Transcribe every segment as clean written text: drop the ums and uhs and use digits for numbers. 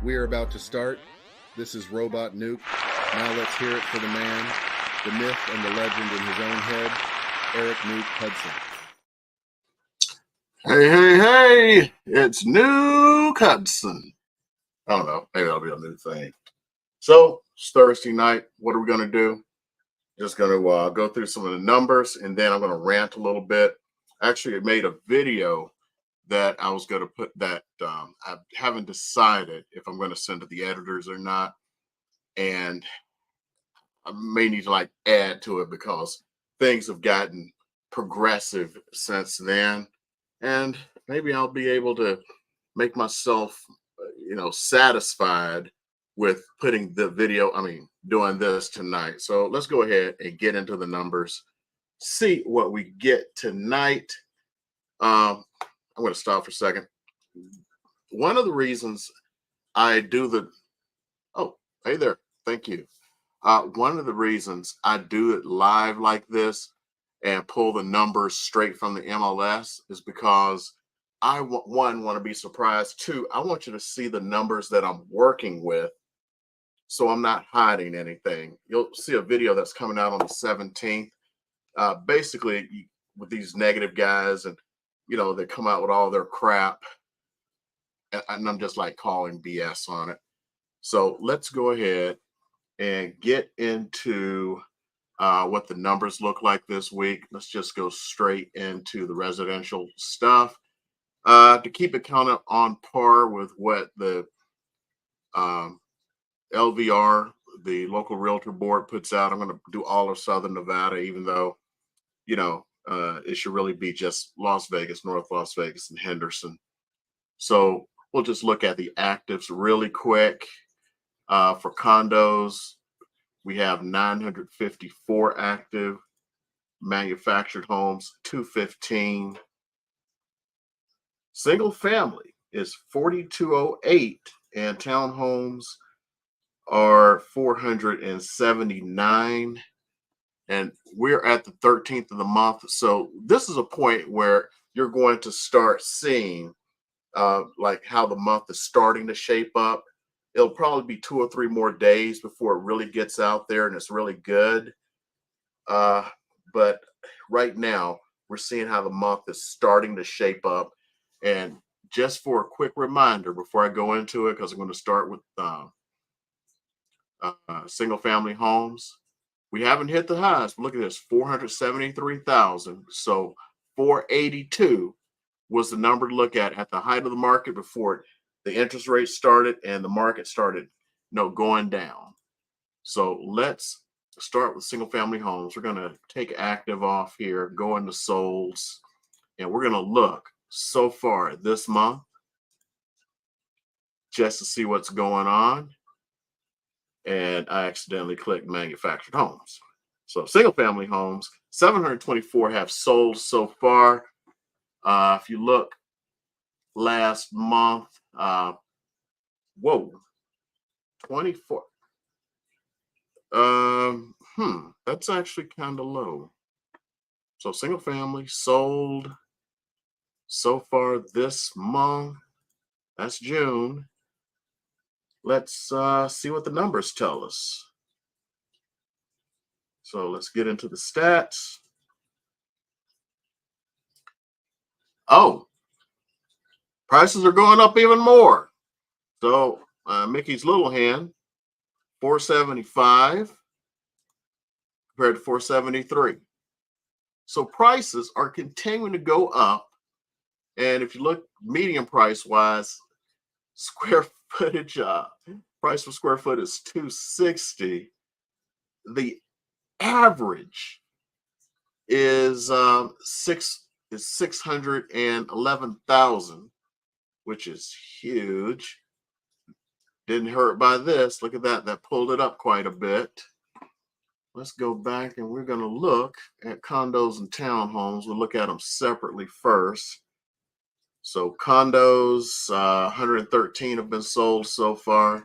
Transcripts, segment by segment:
We are about to start. This is Robot Nuke. Now let's hear it for the man, the myth and the legend in his own head, Eric Nuke Hudson. Hey, it's Nuke Hudson. I don't know, maybe that'll be a new thing. So it's Thursday night. What are we going to do? Just going to go through some of the numbers, and then I'm going to rant a little bit. Actually, I made a video that I was going to put that I haven't decided if I'm going to send to the editors or not. And I may need to add to it because things have gotten progressive since then. And maybe I'll be able to make myself, satisfied with putting the video, doing this tonight. So let's go ahead and get into the numbers, see what we get tonight. I'm going to stop for a second. One of the reasons I do hey there, thank you. One of the reasons I do it live like this and pull the numbers straight from the MLS is because I want to be surprised. Two, I want you to see the numbers that I'm working with, so I'm not hiding anything. You'll see a video that's coming out on the 17th. Basically, with these negative guys, and they come out with all their crap, and I'm just calling BS on it. So let's go ahead and get into what the numbers look like this week. Let's just go straight into the residential stuff. To keep it kind of on par with what the LVR, the local realtor board, puts out, I'm going to do all of Southern Nevada, even though, it should really be just Las Vegas, North Las Vegas, and Henderson. So we'll just look at the actives really quick. For condos, we have 954 active, manufactured homes, 215. Single family is 4,208, and townhomes are 479. And we're at the 13th of the month. So this is a point where you're going to start seeing how the month is starting to shape up. It'll probably be 2 or 3 more days before it really gets out there and it's really good. But right now, we're seeing how the month is starting to shape up. And just for a quick reminder before I go into it, because I'm going to start with single family homes. We haven't hit the highs, but look at this, 473,000. So 482 was the number to look at the height of the market before the interest rate started and the market started going down. So let's start with single family homes. We're going to take active off here, go into solds, and we're going to look so far this month just to see what's going on. And I accidentally clicked manufactured homes. So single family homes, 724 have sold so far. If you look last month, 24. That's actually kind of low. So single family sold so far this month, that's June. Let's see what the numbers tell us. So let's get into the stats. Oh, prices are going up even more. So Mickey's Little Hand, 475 compared to 473. So prices are continuing to go up. And if you look medium price wise, square footage price per square foot is $260. The average is 611,000, which is huge. Didn't hurt by this. Look at that. That pulled it up quite a bit. Let's go back and we're going to look at condos and townhomes. We'll look at them separately first. So condos, 113 have been sold so far.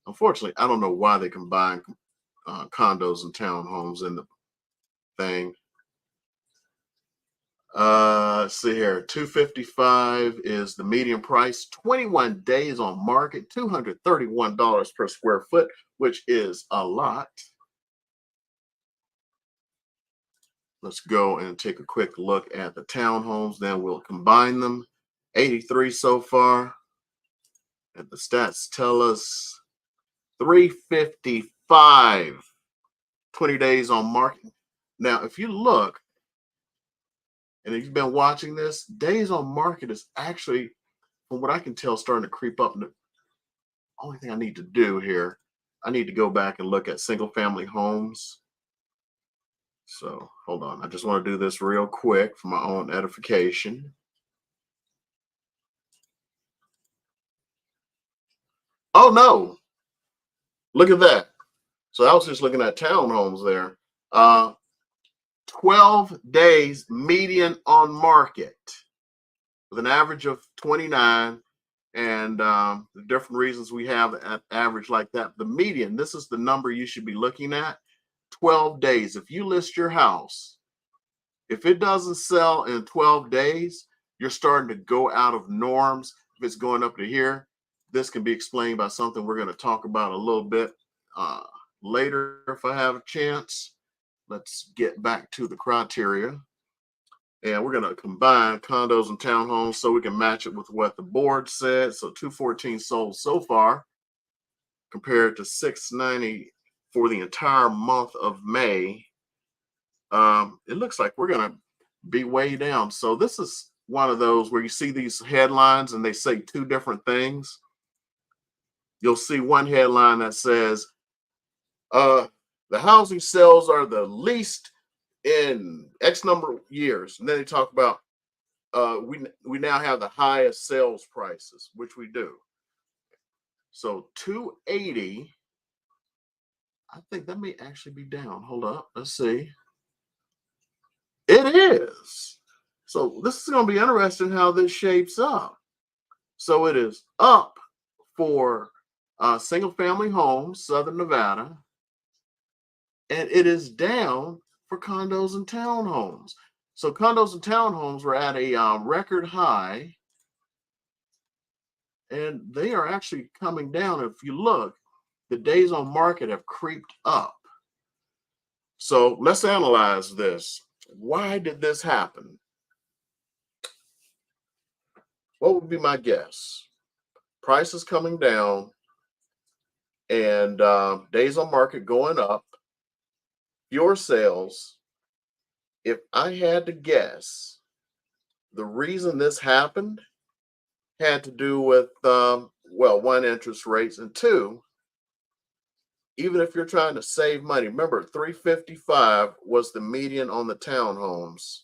Unfortunately, I don't know why they combine condos and townhomes in the thing. Let's see here. 255 is the median price. 21 days on market. $231 per square foot, which is a lot. Let's go and take a quick look at the townhomes. Then we'll combine them. 83 so far. And the stats tell us 355. 20 days on market. Now, if you look, and if you've been watching this, days on market is actually, from what I can tell, starting to creep up. The only thing I need to do here, I need to go back and look at single family homes. So hold on. I just want to do this real quick for my own edification. Oh no. Look at that. So I was just looking at townhomes there. 12 days median on market with an average of 29. And the different reasons we have an average like that. The median, this is the number you should be looking at. 12 days. If you list your house, if it doesn't sell in 12 days, you're starting to go out of norms. If it's going up to here, this can be explained by something we're going to talk about a little bit later if I have a chance. Let's get back to the criteria. And we're going to combine condos and townhomes so we can match it with what the board said. So 214 sold so far compared to 690 for the entire month of May. It looks like we're going to be way down. So this is one of those where you see these headlines and they say two different things. You'll see one headline that says, the housing sales are the least in X number of years. And then they talk about we now have the highest sales prices, which we do. So 280, I think that may actually be down. Hold up, let's see. It is. So this is going to be interesting how this shapes up. So it is up for single family homes, Southern Nevada, and it is down for condos and townhomes. So condos and townhomes were at a record high, and they are actually coming down. If you look, the days on market have creeped up. So let's analyze this. Why did this happen? What would be my guess? Prices coming down and days on market going up, fewer sales. If I had to guess, the reason this happened had to do with, well, one, interest rates, and two, even if you're trying to save money, remember 355 was the median on the townhomes.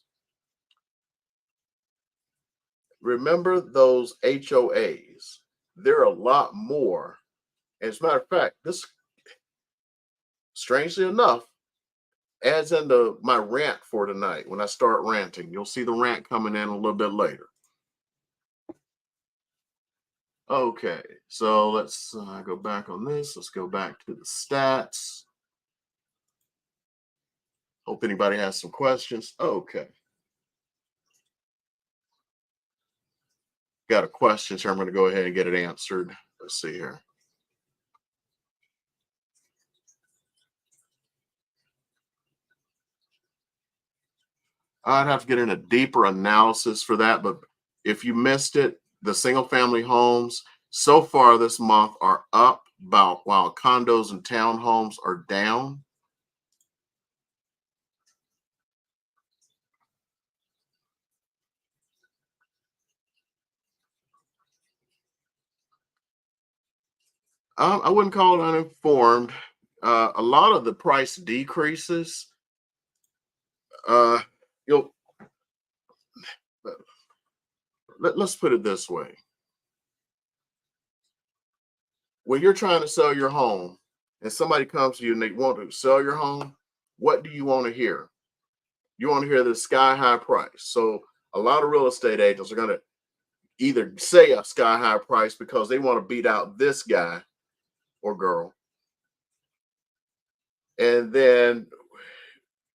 Remember those HOAs. They're a lot more. As a matter of fact, this, strangely enough, adds into my rant for tonight. When I start ranting, you'll see the rant coming in a little bit later. Okay, so let's go back on this. Let's go back to the stats. Hope anybody has some questions. Okay. Got a question here. I'm going to go ahead and get it answered. Let's see here. I'd have to get in a deeper analysis for that, but if you missed it, the single family homes so far this month are up about, while condos and townhomes are down. I wouldn't call it uninformed. A lot of the price decreases, you'll, let's put it this way. When you're trying to sell your home and somebody comes to you and they want to sell your home, what do you want to hear? You want to hear the sky high price. So a lot of real estate agents are going to either say a sky high price because they want to beat out this guy or girl. And then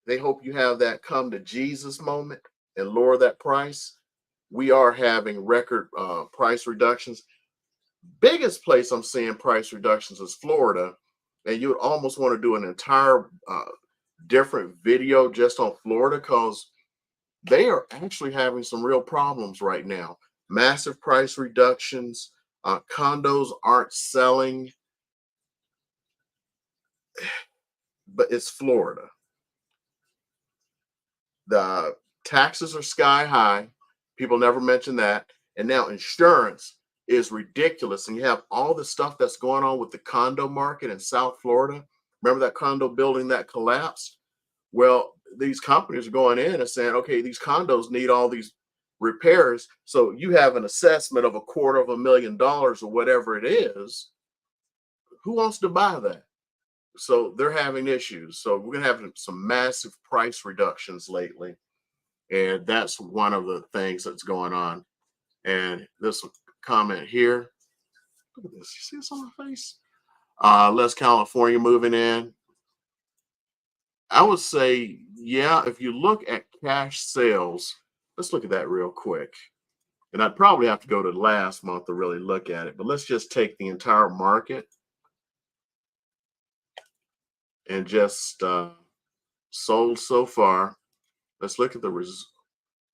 they hope you have that come to Jesus moment. and lower that price, we are having record price reductions. Biggest place I'm seeing price reductions is Florida, and you would almost want to do an entire different video just on Florida because they are actually having some real problems right now. Massive price reductions. Condos aren't selling, but it's Florida. The taxes are sky high. People never mention that. And now insurance is ridiculous. And you have all the stuff that's going on with the condo market in South Florida. Remember that condo building that collapsed? Well, these companies are going in and saying, okay, these condos need all these repairs. So you have an assessment of $250,000 or whatever it is. Who wants to buy that? So they're having issues. So we're going to have some massive price reductions lately. And that's one of the things that's going on. And this comment here. Look at this. You see this on my face? Less California moving in. I would say, yeah, if you look at cash sales, let's look at that real quick. And I'd probably have to go to last month to really look at it. But let's just take the entire market and just sold so far. Let's look at the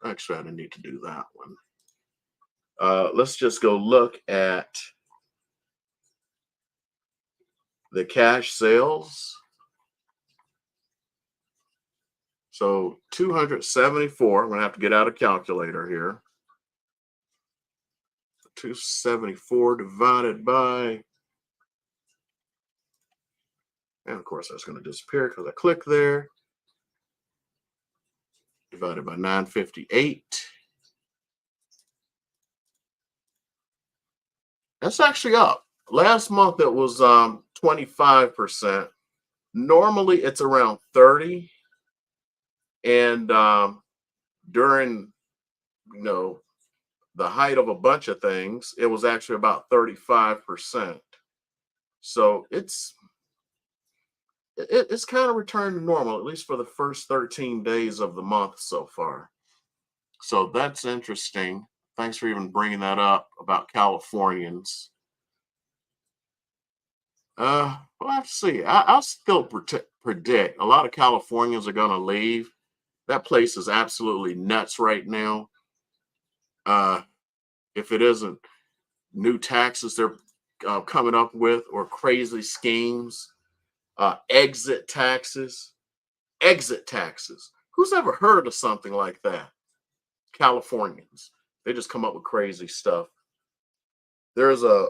actually, I didn't need to do that one. Let's just go look at the cash sales. So 274, I'm going to have to get out a calculator here. 274 divided by, and of course that's going to disappear because I click there. Divided by 958. That's actually up. Last month it was 25%. Normally it's around 30. And during, the height of a bunch of things, it was actually about 35%. So it's kind of returned to normal, at least for the first 13 days of the month so far. So that's interesting. Thanks for even bringing that up about Californians. We'll have to see. I'll still predict a lot of Californians are going to leave. That place is absolutely nuts right now. If it isn't new taxes they're coming up with or crazy schemes, exit taxes. Who's ever heard of something like that? Californians. They just come up with crazy stuff. There's a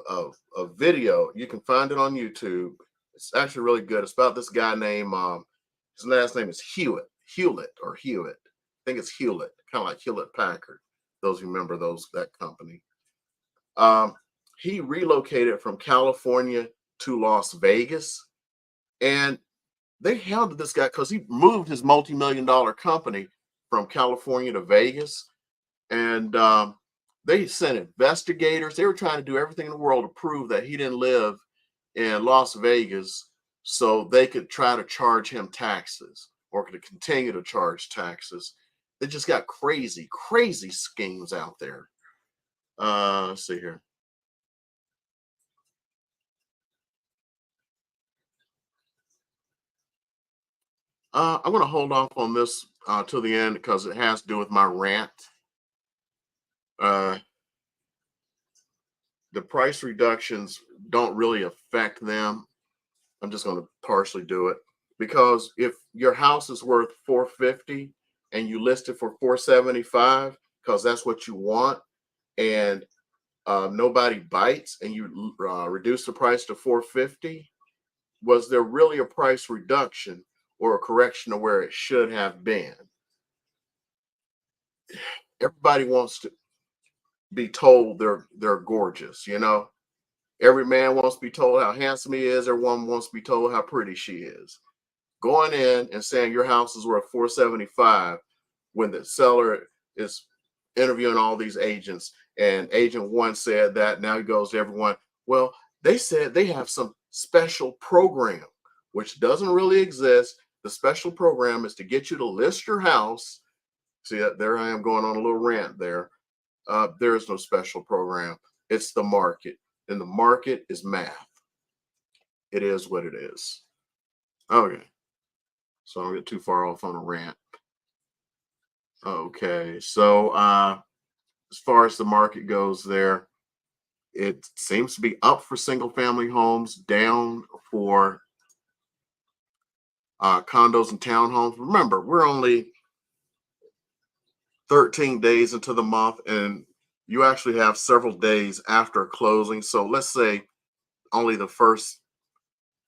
video, you can find it on YouTube. It's actually really good. It's about this guy named his last name is Hewitt. I think it's Hewlett, kind of like Hewlett Packard. Those who remember that company. He relocated from California to Las Vegas, and they held this guy because he moved his multi-million-dollar company from California to Vegas, and they sent investigators. They were trying to do everything in the world to prove that he didn't live in Las Vegas so they could try to charge him taxes or could continue to charge taxes. They just got crazy schemes out there. Let's see here. I'm going to hold off on this till the end because it has to do with my rant. The price reductions don't really affect them. I'm just going to partially do it because if your house is worth $450 and you list it for $475 because that's what you want, and nobody bites, and you reduce the price to $450, was there really a price reduction or a correction of where it should have been? Everybody wants to be told they're gorgeous, Every man wants to be told how handsome he is. Every woman wants to be told how pretty she is. Going in and saying your house is worth $475 when the seller is interviewing all these agents, and agent one said that, now he goes to everyone, well, they said they have some special program, which doesn't really exist. The special program is to get you to list your house See that there I am going on a little rant there. There is no special program. It's the market, and the market is math. It is what it is. Okay, so I don't get too far off on a rant. Okay, so as far as the market goes, there it seems to be up for single family homes, down for condos and townhomes. Remember, we're only 13 days into the month, and you actually have several days after closing. So let's say only the first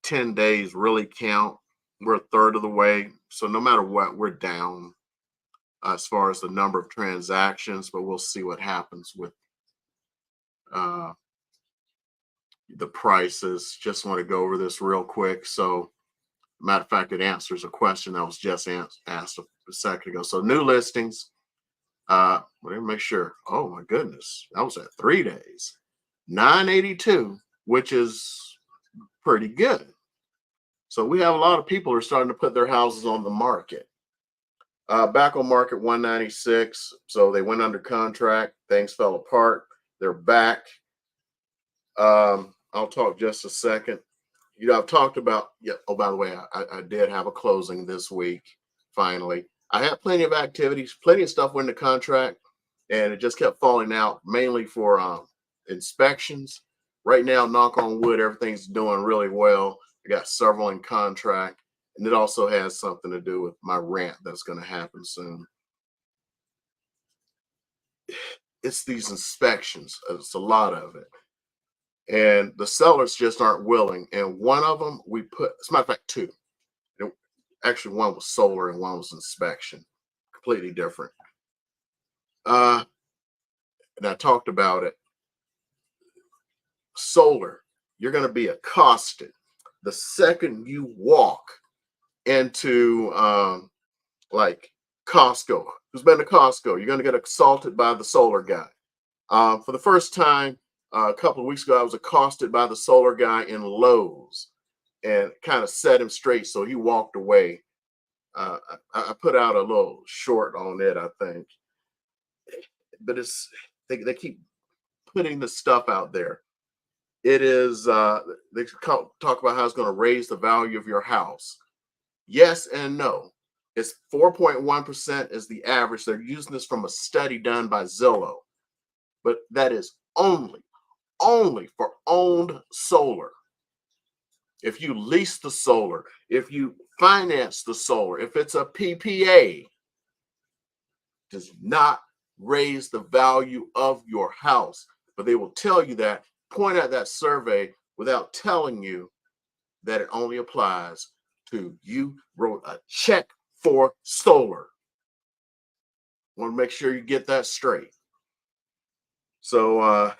10 days really count. We're a third of the way. So no matter what, we're down as far as the number of transactions, but we'll see what happens with uh, the prices. Just want to go over this real quick. So, matter of fact, it answers a question that was just asked a second ago. So, new listings. Let me make sure. Oh my goodness, that was at 3 days, 982, which is pretty good. So we have a lot of people who are starting to put their houses on the market. Back on market 196. So they went under contract. Things fell apart. They're back. I'll talk just a second. I've talked about, yeah. Oh, by the way, I did have a closing this week. Finally, I had plenty of activities, plenty of stuff went into contract, and it just kept falling out, mainly for inspections. Right now, knock on wood, everything's doing really well. I got several in contract, and it also has something to do with my rant that's going to happen soon. It's these inspections. It's a lot of it. And the sellers just aren't willing. And one of them we put, as a matter of fact, two. Actually, one was solar and one was inspection. Completely different. And I talked about it. Solar, you're going to be accosted the second you walk into like Costco. Who's been to Costco? You're going to get assaulted by the solar guy. For the first time a couple of weeks ago, I was accosted by the solar guy in Lowe's and kind of set him straight, so he walked away. I put out a little short on it, I think, but they keep putting the stuff out there. It is they talk about how it's going to raise the value of your house. Yes and no. It's 4.1% is the average. They're using this from a study done by Zillow, but that is only for owned solar. If you lease the solar, if you finance the solar, if it's a PPA, does not raise the value of your house. But they will tell you that, point at that survey without telling you that it only applies to you wrote a check for solar. Want to make sure you get that straight. So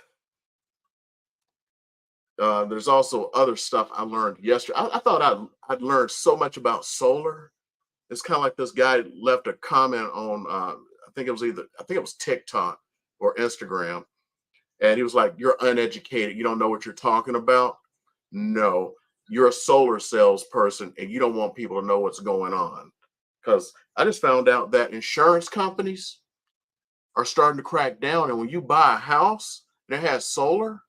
there's also other stuff I learned yesterday. I thought I'd learned so much about solar. It's kind of like this guy left a comment on I think it was TikTok or Instagram, and he was like, "You're uneducated. You don't know what you're talking about." No, you're a solar salesperson, and you don't want people to know what's going on. Because I just found out that insurance companies are starting to crack down, and when you buy a house that has solar,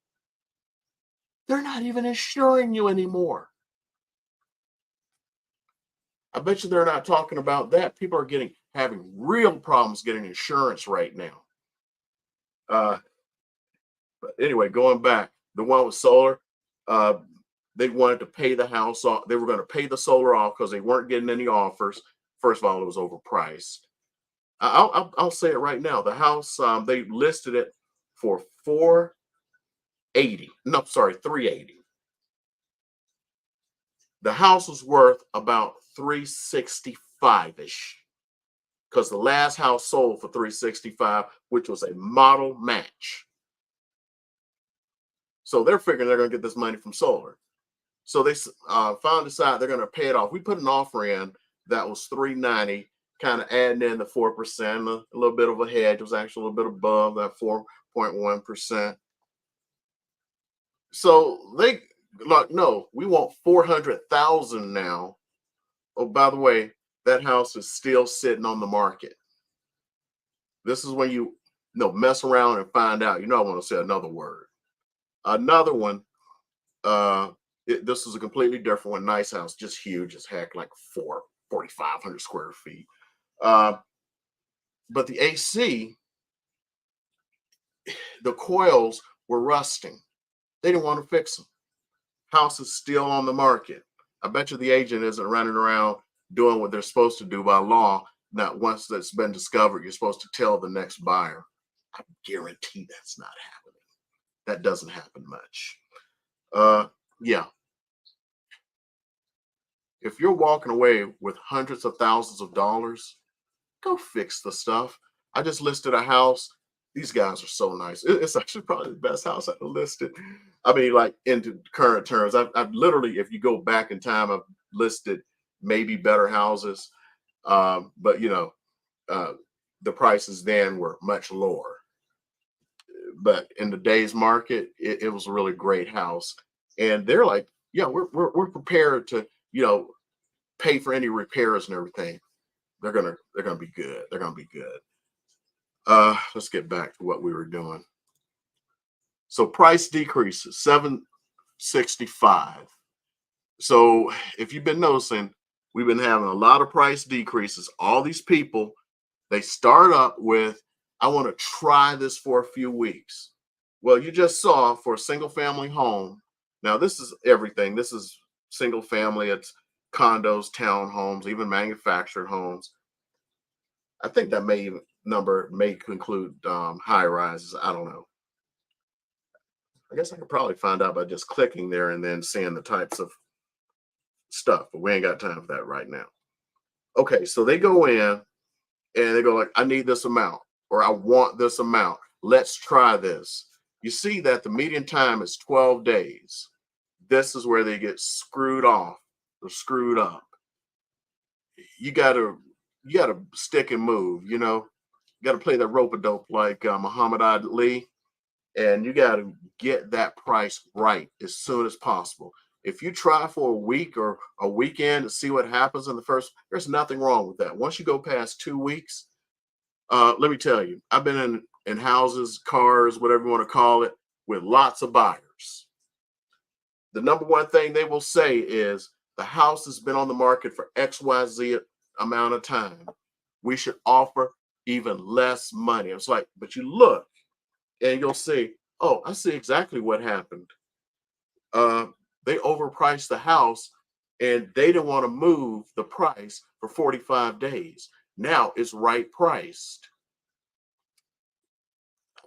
they're not even insuring you anymore. I bet you they're not talking about that. People are having real problems getting insurance right now. But anyway, going back, the one with solar, they wanted to pay the house off. They were going to pay the solar off because they weren't getting any offers. First of all, it was overpriced. I'll say it right now. The house, they listed it for 480. No, sorry, 380. The house was worth about 365-ish because the last house sold for 365, which was a model match. So they're figuring they're going to get this money from solar. So they finally decided they're going to pay it off. We put an offer in that was 390, kind of adding in the 4%, a little bit of a hedge. It was actually a little bit above that 4.1%. So they like, no, we want 400,000 now. Oh, by the way, that house is still sitting on the market. This is when you know mess around and find out. You know, I want to say another word. Another one. This is a completely different one. Nice house, just huge as heck, like 4,500 square feet. But the AC, the coils were rusting. They didn't want to fix them. House is still on the market. I bet you the agent isn't running around doing what they're supposed to do by law. Not once that's been discovered, you're supposed to tell the next buyer. I guarantee that's not happening. That doesn't happen much. Yeah. If you're walking away with hundreds of thousands of dollars, go fix the stuff. I just listed a house. These guys are so nice. It's actually probably the best house I've listed. I mean, like into current terms, I've literally, if you go back in time, I've listed maybe better houses. But you know, the prices then were much lower. But in today's market, it was a really great house. And they're like, yeah, we're prepared to, you know, pay for any repairs and everything. They're gonna be good. They're gonna be good. Let's get back to what we were doing. So price decreases 765. So if you've been noticing, we've been having a lot of price decreases. All these people, they start up with, I want to try this for a few weeks. Well, you just saw for a single family home. Now this is everything. This is single family. It's condos, townhomes, even manufactured homes. I think that number may conclude high rises. I don't know. I guess I could probably find out by just clicking there and then seeing the types of stuff, but we ain't got time for that right now. Okay, so they go in and they go like, I need this amount, or I want this amount. Let's try this. You see that the median time is 12 days. This is where they get screwed off or screwed up. You gotta stick and move, you know. You gotta play that rope-a-dope like Muhammad Ali, and you gotta get that price right as soon as possible. If you try for a week or a weekend to see what happens in the first, there's nothing wrong with that. Once you go past 2 weeks, let me tell you, I've been in houses, cars, whatever you want to call it, with lots of buyers. The number one thing they will say is the house has been on the market for XYZ amount of time. We should offer even less money. It's like, but you look and you'll see, oh, I see exactly what happened. They overpriced the house and they didn't want to move the price for 45 days. Now it's right priced.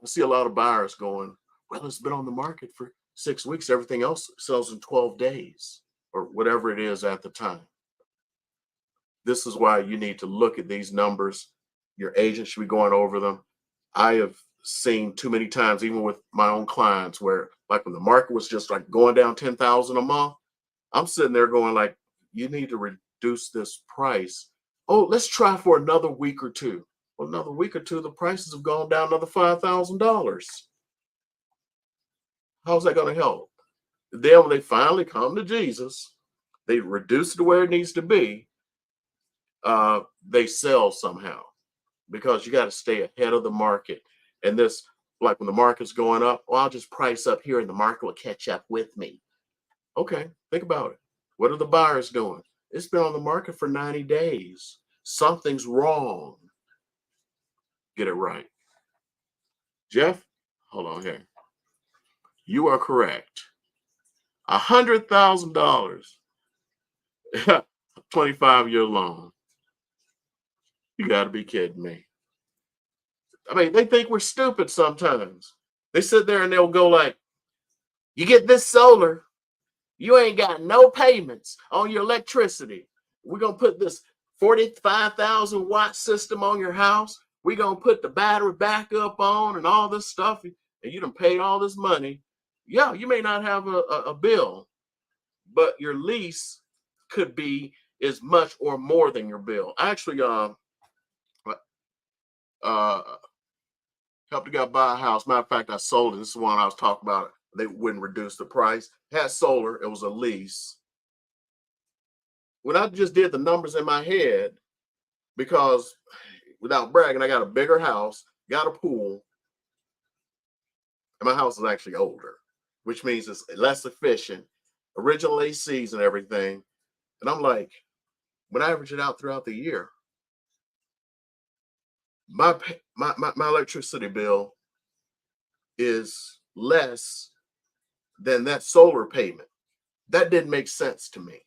I see a lot of buyers going, well, it's been on the market for 6 weeks. Everything else sells in 12 days or whatever it is at the time. This is why you need to look at these numbers. Your agent should be going over them. I have seen too many times, even with my own clients, where like when the market was just like going down 10,000 a month, I'm sitting there going like, you need to reduce this price. Oh, let's try for another week or two. Well, another week or two, the prices have gone down another $5,000. How's that going to help? Then when they finally come to Jesus, they reduce it to where it needs to be. They sell somehow because you got to stay ahead of the market. And this, like when the market's going up, well, I'll just price up here and the market will catch up with me. Okay, think about it. What are the buyers doing? It's been on the market for 90 days. Something's wrong. Get it right. Jeff, hold on here. You are correct. $100,000, 25-year loan. You got to be kidding me. I mean, they think we're stupid sometimes. They sit there and they'll go like, you get this solar, you ain't got no payments on your electricity. We're going to put this 45,000 watt system on your house. We're going to put the battery backup on and all this stuff. And you done paid all this money. Yeah, you may not have a bill, but your lease could be as much or more than your bill. I actually helped a guy buy a house. Matter of fact, I sold it. This is one I was talking about. They wouldn't reduce the price. Had solar. It was a lease. When I just did the numbers in my head, because without bragging, I got a bigger house. got a pool, and my house is actually older, which means it's less efficient, original ACs and everything. And I'm like, when I average it out throughout the year, my electricity bill is less than that solar payment. That didn't make sense to me.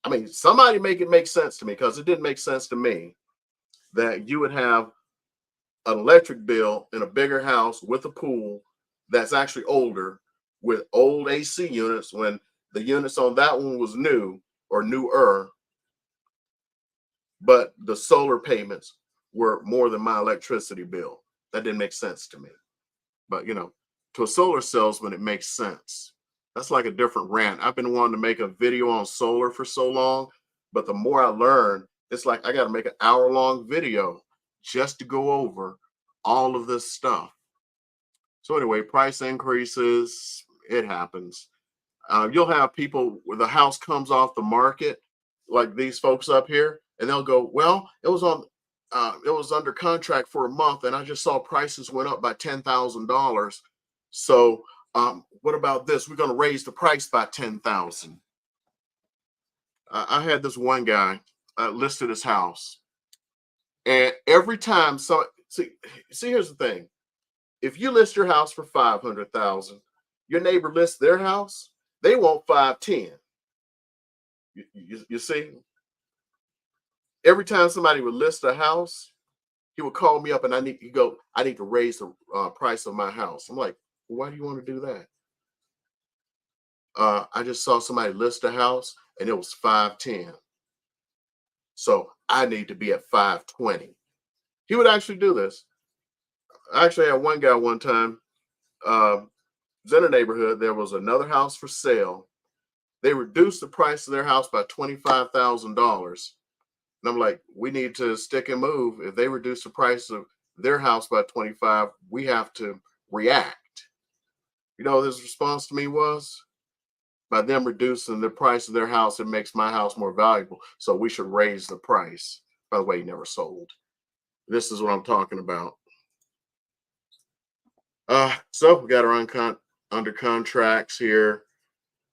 I mean, somebody make it make sense to me, because it didn't make sense to me that you would have an electric bill in a bigger house with a pool that's actually older with old AC units when the units on that one was new or newer, but the solar payments were more than my electricity bill. That didn't make sense to me. But, you know, to a solar salesman, it makes sense. That's like a different rant. I've been wanting to make a video on solar for so long, but the more I learn, it's like I got to make an hour-long video just to go over all of this stuff. So anyway, price increases, it happens. You'll have people where the house comes off the market, like these folks up here, and they'll go, well, it was under contract for a month, and I just saw prices went up by $10,000. So what about this? We're going to raise the price by $10,000. I had this one guy listed his house, and every time, so see, here's the thing: if you list your house for $500,000, your neighbor lists their house, they want $510,000. You see, every time somebody would list a house, he would call me up and I need to raise the price of my house. I'm like, why do you want to do that? I just saw somebody list a house and it was $510,000. So I need to be at $520,000. He would actually do this. I actually had one guy one time, was in a neighborhood, there was another house for sale. They reduced the price of their house by $25,000. And I'm like, we need to stick and move. If they reduce the price of their house by 25, we have to react. You know what his response to me was? By them reducing the price of their house, it makes my house more valuable. So we should raise the price. By the way, he never sold. This is what I'm talking about. So we got our under contracts here.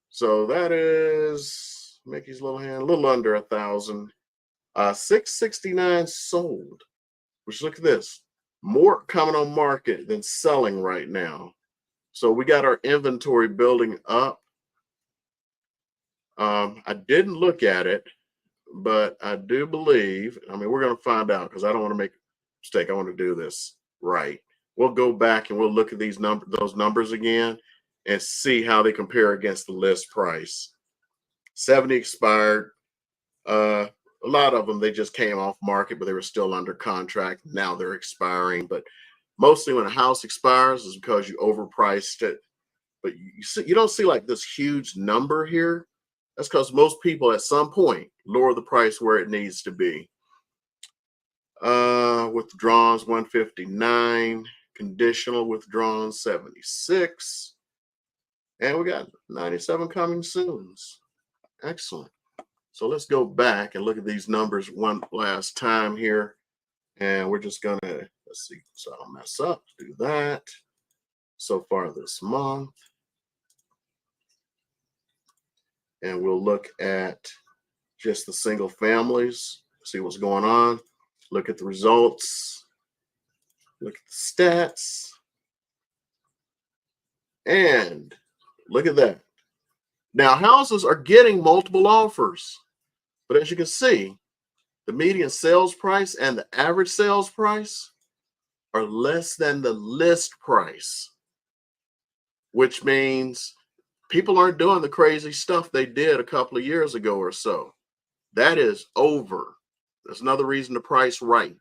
So that is Mickey's little hand, a little under 1,000. 669 sold, which, look at this, more coming on market than selling right now. So we got our inventory building up. I didn't look at it, but I do believe, I mean, we're going to find out, because I don't want to make a mistake. I want to do this right. We'll go back and we'll look at those numbers again and see how they compare against the list price. 70 expired. A lot of them, they just came off market, but they were still under contract. Now they're expiring. But mostly when a house expires is because you overpriced it. But you don't see like this huge number here. That's because most people at some point lower the price where it needs to be. Withdrawals 159, conditional withdrawals 76, and we got 97 coming soon. Excellent. So let's go back and look at these numbers one last time here, and we're just gonna, let's see, so I don't mess up, do that. So far this month, and we'll look at just the single families, see what's going on. Look at the results, look at the stats, and look at that. Now, houses are getting multiple offers, but as you can see, the median sales price and the average sales price are less than the list price, which means people aren't doing the crazy stuff they did a couple of years ago or so. That is over. That's another reason to price right.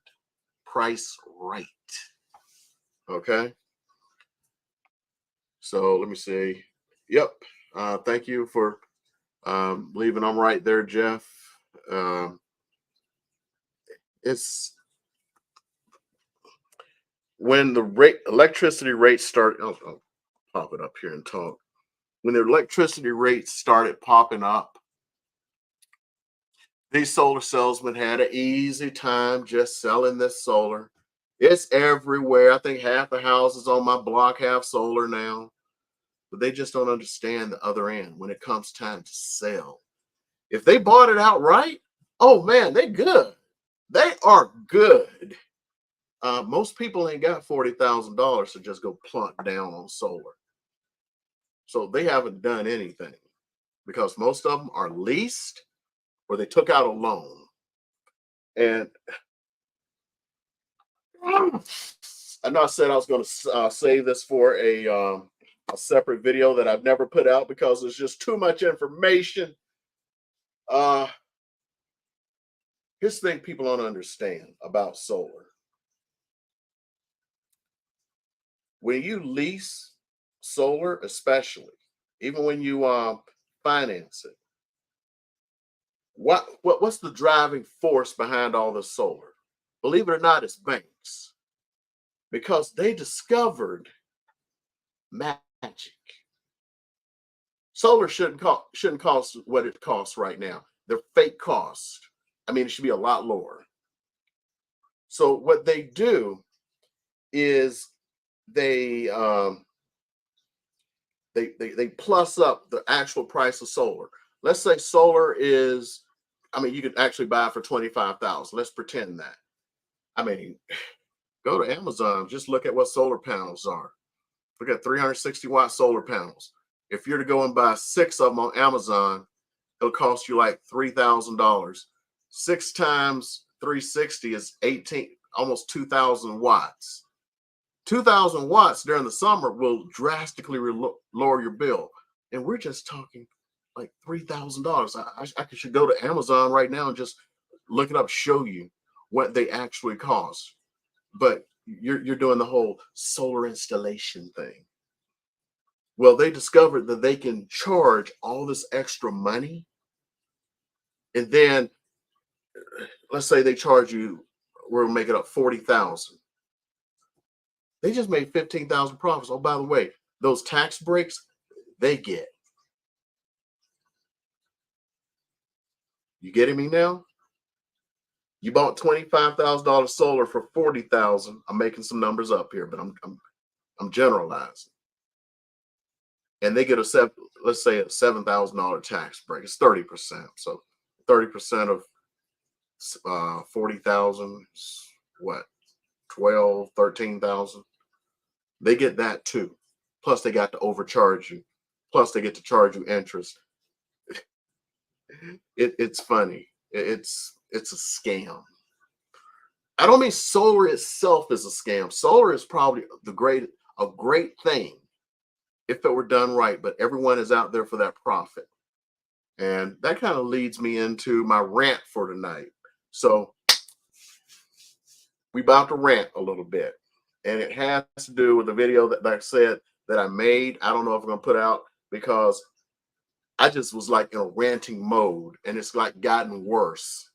Price right. Okay. So let me see. Yep. Thank you for leaving them right there, Jeff. It's when the electricity rates start. I'll pop it up here and talk. When the electricity rates started popping up, these solar salesmen had an easy time just selling this solar. It's everywhere. I think half the houses on my block have solar now, but they just don't understand the other end when it comes time to sell. If they bought it outright, oh man, they good. They are good. Most people ain't got $40,000 to just go plunk down on solar. So they haven't done anything because most of them are leased or they took out a loan. And I know I said I was going to save this for a separate video that I've never put out because there's just too much information. Here's the thing people don't understand about solar. When you lease solar, especially, even when you finance it, what's the driving force behind all the solar? Believe it or not, it's banks, because they discovered magic. Solar shouldn't cost what it costs right now. They're fake cost. I mean, it should be a lot lower. So what they do is they plus up the actual price of solar. Let's say solar is, I mean, you could actually buy it for 25,000. Let's pretend that. I mean, go to Amazon, just look at what solar panels are. Look at 360-watt solar panels. If you're to go and buy 6 of them on Amazon, it'll cost you like $3,000. 6 times 360 is 18, almost 2,000 watts. 2,000 watts during the summer will drastically lower your bill. And we're just talking like $3,000. I should go to Amazon right now and just look it up, show you what they actually cost. But you're doing the whole solar installation thing. Well, they discovered that they can charge all this extra money. And then let's say they charge you, we're gonna make it up 40,000. They just made 15,000 profits. Oh, by the way, those tax breaks they get. You getting me now? You bought $25,000 solar for 40,000. I'm making some numbers up here, but I'm generalizing. And they get let's say a $7,000 tax break. It's 30%. So 30% of 40,000, what? 12, 13,000. They get that too. Plus they got to overcharge you. Plus they get to charge you interest. It's funny. It's a scam. I don't mean solar itself is a scam. Solar is probably a great thing if it were done right, but everyone is out there for that profit. And that kind of leads me into my rant for tonight. So we about to rant a little bit, and it has to do with the video that, like I said, that I made. I don't know if I'm gonna put out because I just was like in a ranting mode, and it's like gotten worse.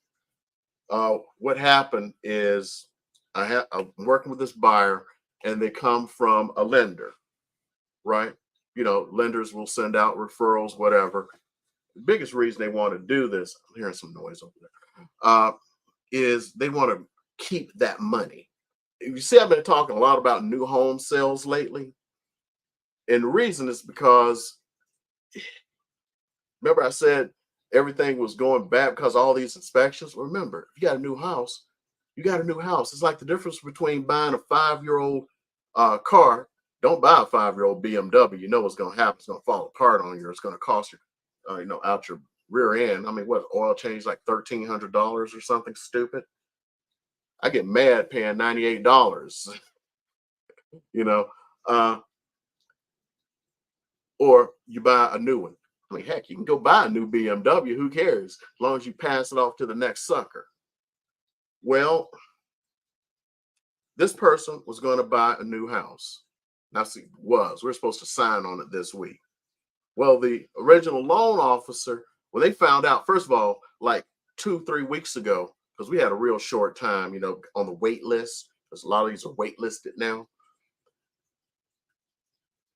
What happened is I'm working with this buyer, and they come from a lender, right? You know, lenders will send out referrals, whatever. The biggest reason they want to do this, I'm hearing some noise over there, is they want to keep that money. You see, I've been talking a lot about new home sales lately. And the reason is because, remember I said everything was going bad because all these inspections? Well, remember, if you got a new house, you got a new house. It's like the difference between buying a 5-year-old car. Don't buy a 5-year-old BMW. You know what's going to happen. It's going to fall apart on you. It's going to cost you, out your rear end. I mean, what, oil change like $1,300 or something stupid? I get mad paying $98, or you buy a new one. I mean, heck, you can go buy a new BMW. Who cares? As long as you pass it off to the next sucker. Well, this person was going to buy a new house. We're supposed to sign on it this week. Well, the original loan officer, they found out, first of all, like 2-3 weeks ago, because we had a real short time, on the wait list, because a lot of these are wait listed now.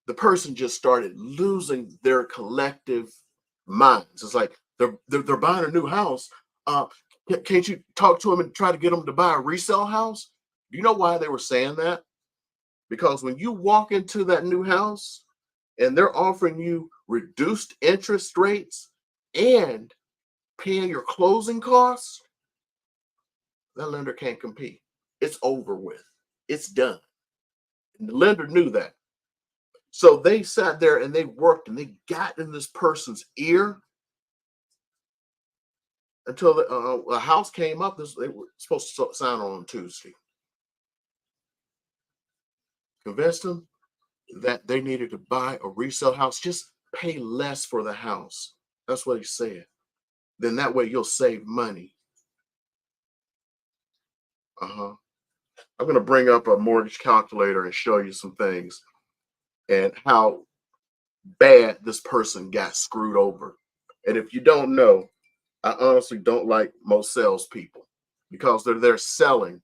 The person just started losing their collective minds. It's like they're buying a new house. Can't you talk to them and try to get them to buy a resale house? Do you know why they were saying that? Because when you walk into that new house and they're offering you reduced interest rates and paying your closing costs, that lender can't compete. It's over with. It's done. And the lender knew that. So they sat there and they worked and they got in this person's ear until the house came up. They were supposed to sign on Tuesday. Convinced them that they needed to buy a resale house, just pay less for the house. That's what he said. Then that way you'll save money. I'm going to bring up a mortgage calculator and show you some things and how bad this person got screwed over. And if you don't know, I honestly don't like most salespeople because they're there selling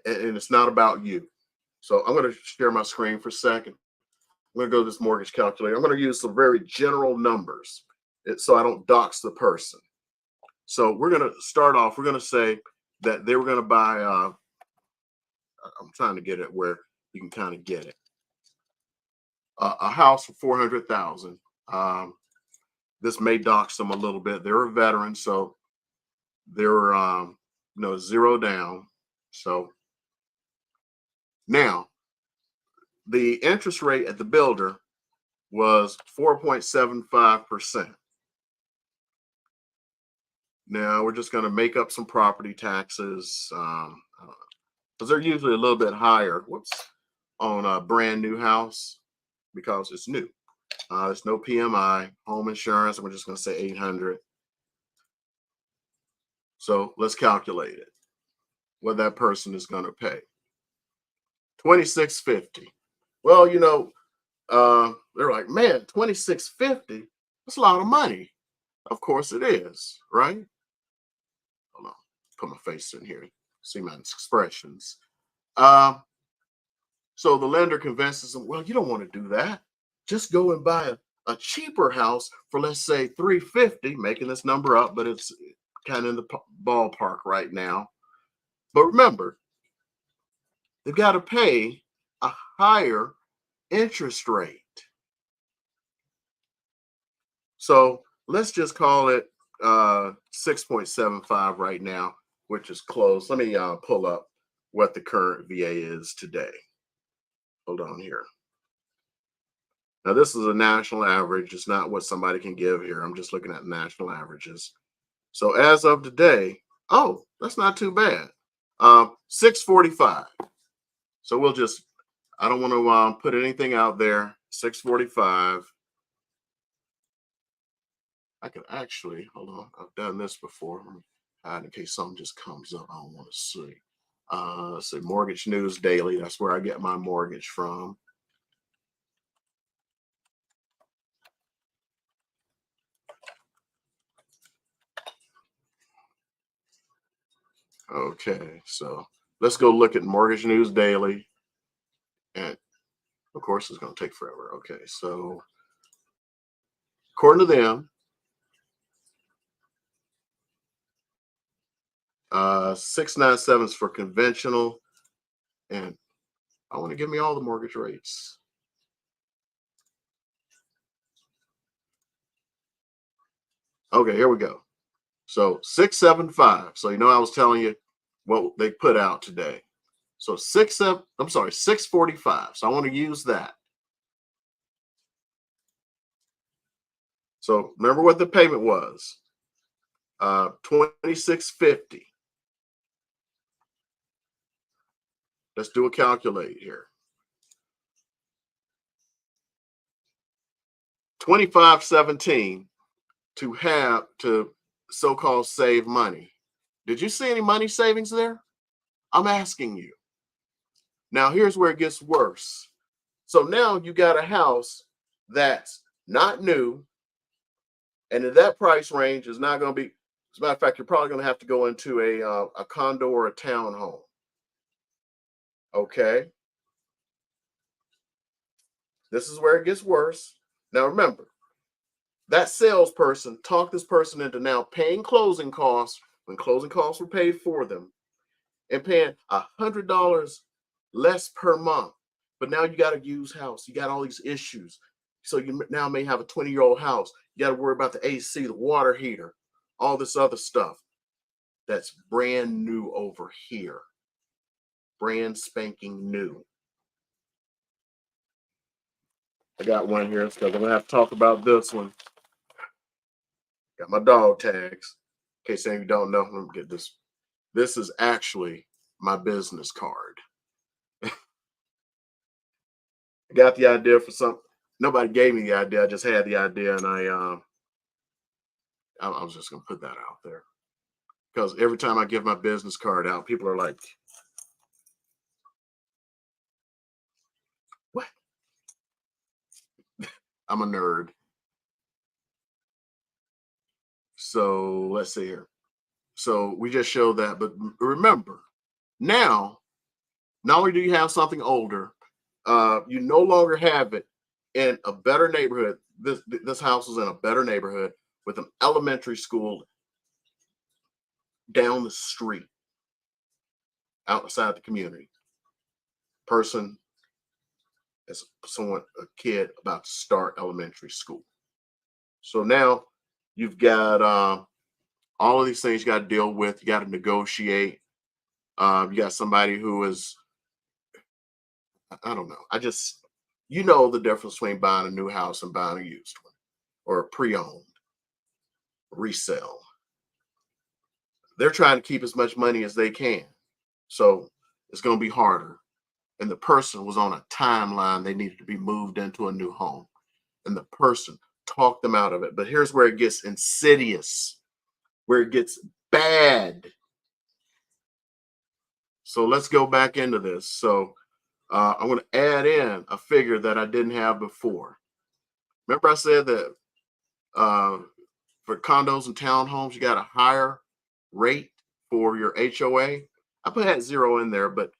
and it's not about you. So I'm going to share my screen for a second. I'm going to go to this mortgage calculator. I'm going to use some very general numbers so I don't dox the person. So we're going to start off. We're going to say that they were going to buy, I'm trying to get it where you can kind of get it. A house for $400,000. This may dox them a little bit. They're a veteran, so they're zero down. So now the interest rate at the builder was 4.75%. Now we're just going to make up some property taxes because they're usually a little bit higher. On a brand new house because it's new. There's no PMI, home insurance. We're just going to say 800. So let's calculate it. What that person is going to pay. $2,650. Well, they're like, man, $2,650. That's a lot of money. Of course it is, right? Hold on, put my face in here. See my expressions. So the lender convinces them, well, you don't want to do that. Just go and buy a cheaper house for, let's say, $350, making this number up, but it's kind of in the ballpark right now. But remember, they've got to pay a higher interest rate. So let's just call it 6.75 right now, which is close. Let me pull up what the current VA is today. Hold on here. Now, this is a national average. It's not what somebody can give here. I'm just looking at national averages. So as of today, oh, that's not too bad. 645. So we'll just, I don't want to put anything out there. 645. I could actually, hold on. I've done this before. Let me hide in case something just comes up I don't want to see. Let's say Mortgage News Daily. That's where I get my mortgage from. Okay, so let's go look at Mortgage News Daily. And of course, it's going to take forever. Okay, so according to them, 697 is for conventional. And I want to give me all the mortgage rates. Okay, here we go. So 675. So I was telling you what they put out today. So 645. So I want to use that. So remember what the payment was. $2,650. Let's do a calculate here. 2517 to so-called save money. Did you see any money savings there? I'm asking you. Now here's where it gets worse. So now you got a house that's not new, and in that price range is not going to be. As a matter of fact, you're probably going to have to go into a condo or a townhome. Okay. This is where it gets worse. Now remember, that salesperson talked this person into now paying closing costs when closing costs were paid for them. and paying $100 less per month. But now you got a used house. You got all these issues. So you now may have a 20-year-old house. You got to worry about the AC, the water heater, all this other stuff. That's brand new over here. Brand spanking new. I got one here because I'm going to have to talk about this one. Got my dog tags. In case any of you don't know, let me get this. This is actually my business card. I got the idea for something. Nobody gave me the idea. I just had the idea, and I was just going to put that out there. Because every time I give my business card out, people are like, what? I'm a nerd. So let's see here. So we just showed that. But remember, now, not only do you have something older, you no longer have it in a better neighborhood. This house is in a better neighborhood with an elementary school down the street outside the community. Person is a kid about to start elementary school. So now you've got all of these things you got to deal with. You got to negotiate. You got somebody who is, I don't know. You know the difference between buying a new house and buying a used one or a pre-owned, resell. They're trying to keep as much money as they can. So it's going to be harder. And the person was on a timeline. They needed to be moved into a new home. And the person talked them out of it. But here's where it gets insidious, where it gets bad. So let's go back into this. So I'm going to add in a figure that I didn't have before. Remember I said that for condos and townhomes, you got a higher rate for your HOA. I put that 0 in there, but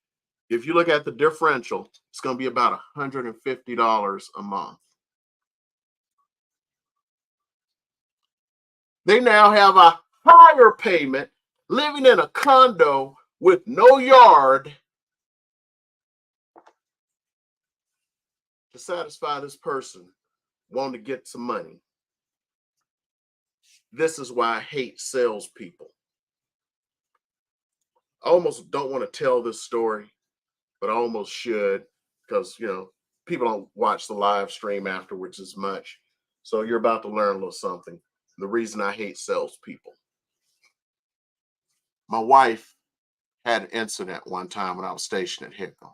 if you look at the differential, it's going to be about $150 a month. They now have a higher payment living in a condo with no yard to satisfy this person wanting to get some money. This is why I hate salespeople. I almost don't want to tell this story, but I almost should, because, people don't watch the live stream afterwards as much. So you're about to learn a little something. The reason I hate salespeople. My wife had an incident one time when I was stationed at Hickam.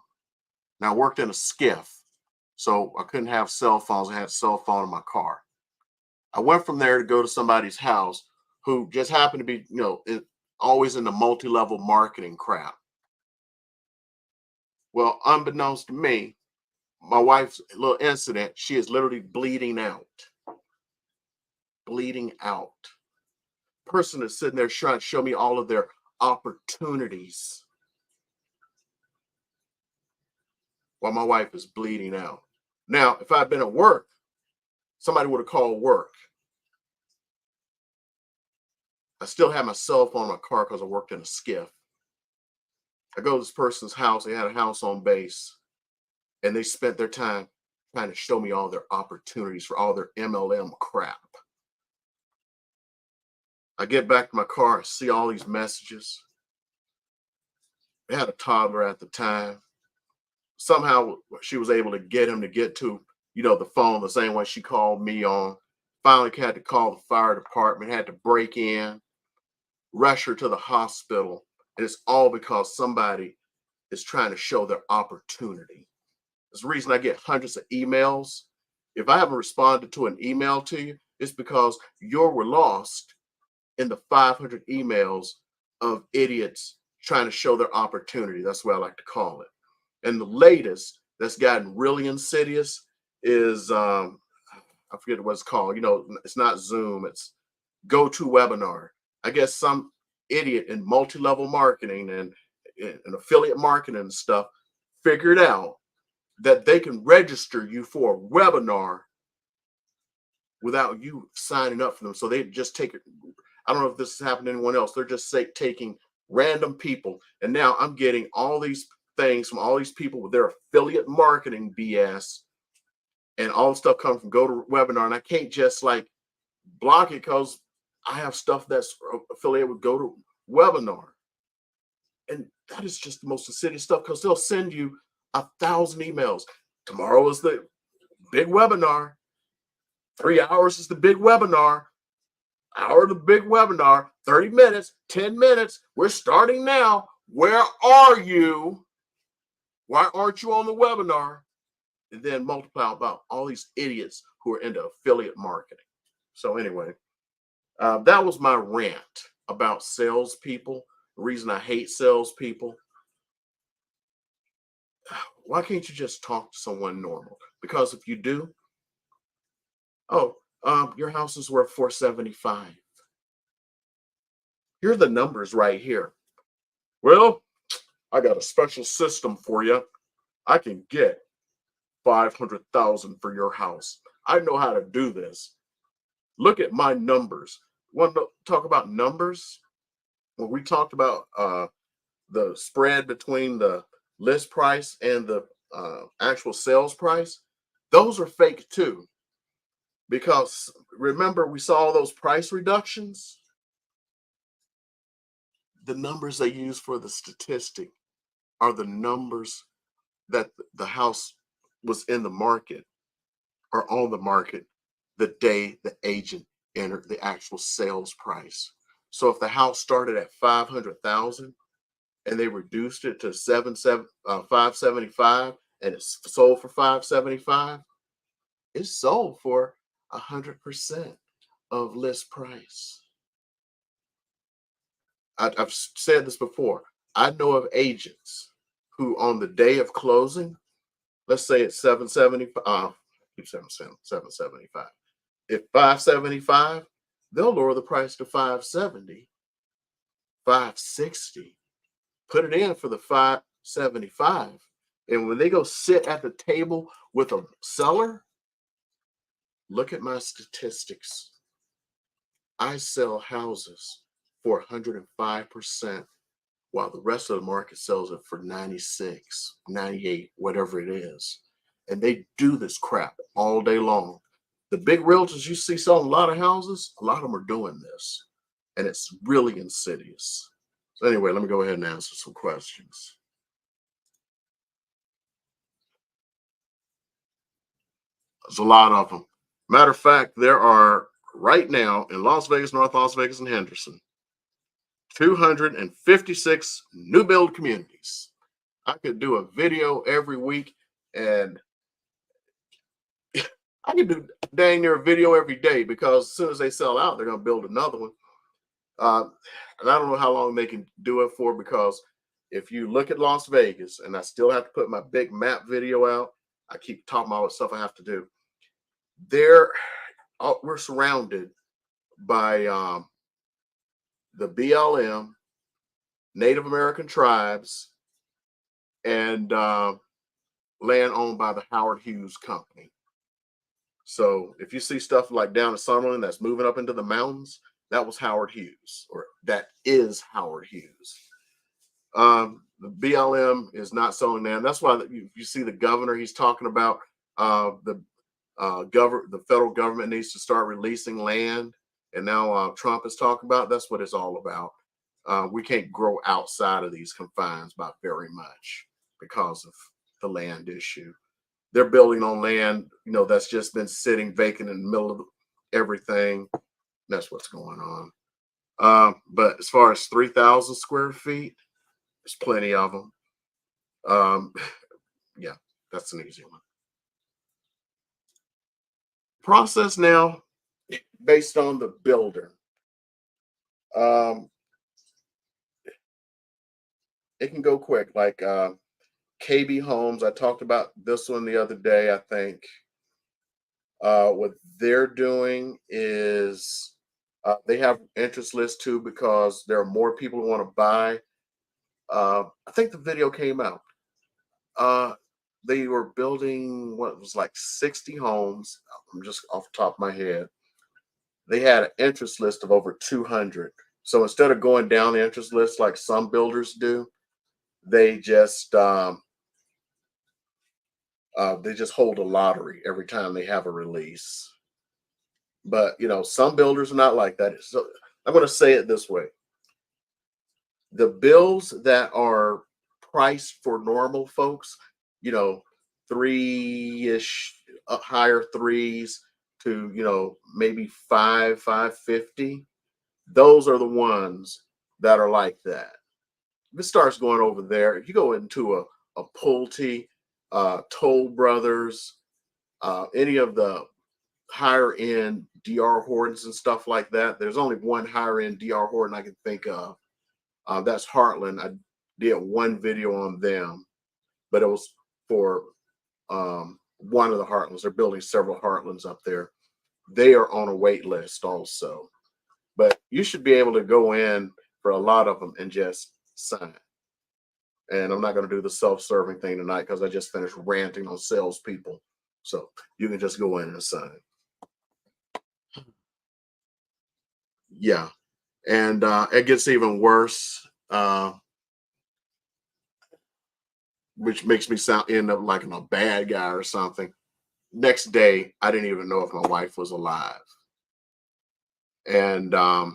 Now I worked in a skiff, so I couldn't have cell phones. I had a cell phone in my car. I went from there to go to somebody's house who just happened to be, always in the multi-level marketing crap. Well, unbeknownst to me, my wife's little incident, she is literally bleeding out. Bleeding out. Person is sitting there trying to show me all of their opportunities while my wife is bleeding out. Now, if I'd been at work, somebody would have called work. I still have my cell phone in my car because I worked in a skiff. I go to this person's house. They had a house on base, and they spent their time trying to show me all their opportunities for all their MLM crap. I get back to my car and see all these messages. They had a toddler at the time. Somehow she was able to get him to get to, the phone the same way she called me on. Finally had to call the fire department, had to break in, rush her to the hospital. And it's all because somebody is trying to show their opportunity. That's the reason I get hundreds of emails. If I haven't responded to an email to you, it's because you were lost in the 500 emails of idiots trying to show their opportunity. That's what I like to call it. And the latest that's gotten really insidious is, I forget what it's called. It's not Zoom, it's GoToWebinar. I guess some idiot in multi-level marketing and affiliate marketing and stuff figured out that they can register you for a webinar without you signing up for them. So they just take it. I don't know if this has happened to anyone else. They're just taking random people. And now I'm getting all these things from all these people with their affiliate marketing BS and all the stuff coming from GoToWebinar. And I can't just like block it because I have stuff that's affiliated with GoToWebinar. And that is just the most insidious stuff because they'll send you 1,000 emails. Tomorrow is the big webinar. 3 hours is the big webinar. Hour of the big webinar, 30 minutes, 10 minutes. We're starting now. Where are you? Why aren't you on the webinar? And then multiply about all these idiots who are into affiliate marketing. So anyway, that was my rant about salespeople. The reason I hate salespeople. Why can't you just talk to someone normal? Because if you do, your house is worth $475. Here are the numbers right here. Well, I got a special system for you. I can get $500,000 for your house. I know how to do this. Look at my numbers. Want to talk about numbers? When we talked about the spread between the list price and the actual sales price, those are fake too. Because remember, we saw those price reductions. The numbers they use for the statistic are the numbers that the house was in the market or on the market the day the agent entered the actual sales price. So if the house started at 500,000 and they reduced it to 575 and it's sold for 575, it's sold for 100% of list price. I've said this before. I know of agents who on the day of closing, let's say it's 775, keep saying 775. If 575, they'll lower the price to 570, 560, put it in for the 575. And when they go sit at the table with a seller, look at my statistics. I sell houses for 105%, while the rest of the market sells it for 96, 98, whatever it is. And they do this crap all day long. The big realtors you see selling a lot of houses, a lot of them are doing this. And it's really insidious. So anyway, let me go ahead and answer some questions. There's a lot of them. Matter of fact, there are right now in Las Vegas, North Las Vegas, and Henderson, 256 new build communities. I could do a video every week and I could do dang near a video every day because as soon as they sell out, they're going to build another one. And I don't know how long they can do it for because if you look at Las Vegas, and I still have to put my big map video out, I keep talking about what stuff I have to do. We're surrounded by the BLM, Native American tribes, and land owned by the Howard Hughes Company. So if you see stuff like down in Summerlin that's moving up into the mountains, that was Howard Hughes, or that is Howard Hughes. The BLM is not selling land. That's why you see the governor, he's talking about the federal government needs to start releasing land. And now Trump is talking about, that's what it's all about. We can't grow outside of these confines by very much because of the land issue. They're building on land, that's just been sitting vacant in the middle of everything. That's what's going on. But as far as 3,000 square feet, there's plenty of them. Yeah, that's an easy one. Process now based on the builder. It can go quick, like KB Homes. I talked about this one the other day, I think. What they're doing is they have interest list too because there are more people who want to buy. I think the video came out. They were building what was like 60 homes. I'm just off the top of my head. They had an interest list of over 200. So instead of going down the interest list like some builders do, they just hold a lottery every time they have a release. But some builders are not like that. So I'm going to say it this way: the bills that are priced for normal folks, 3-ish, higher threes to maybe 550. Those are the ones that are like that. If it starts going over there, if you go into a Pulte, Toll Brothers, any of the higher end DR Hortons and stuff like that, there's only one higher end DR Horton I can think of. That's Heartland. I did one video on them, but it was for one of the Heartlands. They're building several Heartlands up there. They are on a wait list also. But you should be able to go in for a lot of them and just sign. And I'm not going to do the self-serving thing tonight because I just finished ranting on salespeople. So you can just go in and sign. Yeah. And it gets even worse, which makes me end up like I'm a bad guy or something. Next day, I didn't even know if my wife was alive. And I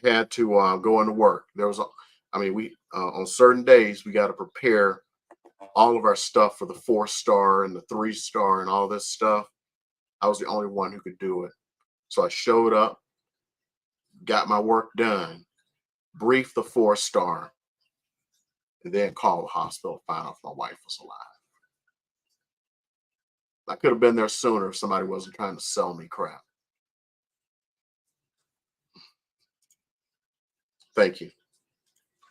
had to go into work. We on certain days, we got to prepare all of our stuff for the 4-star and the 3-star and all this stuff. I was the only one who could do it. So I showed up, got my work done, briefed the 4-star, and then called the hospital to find out if my wife was alive. I could have been there sooner if somebody wasn't trying to sell me crap. Thank you.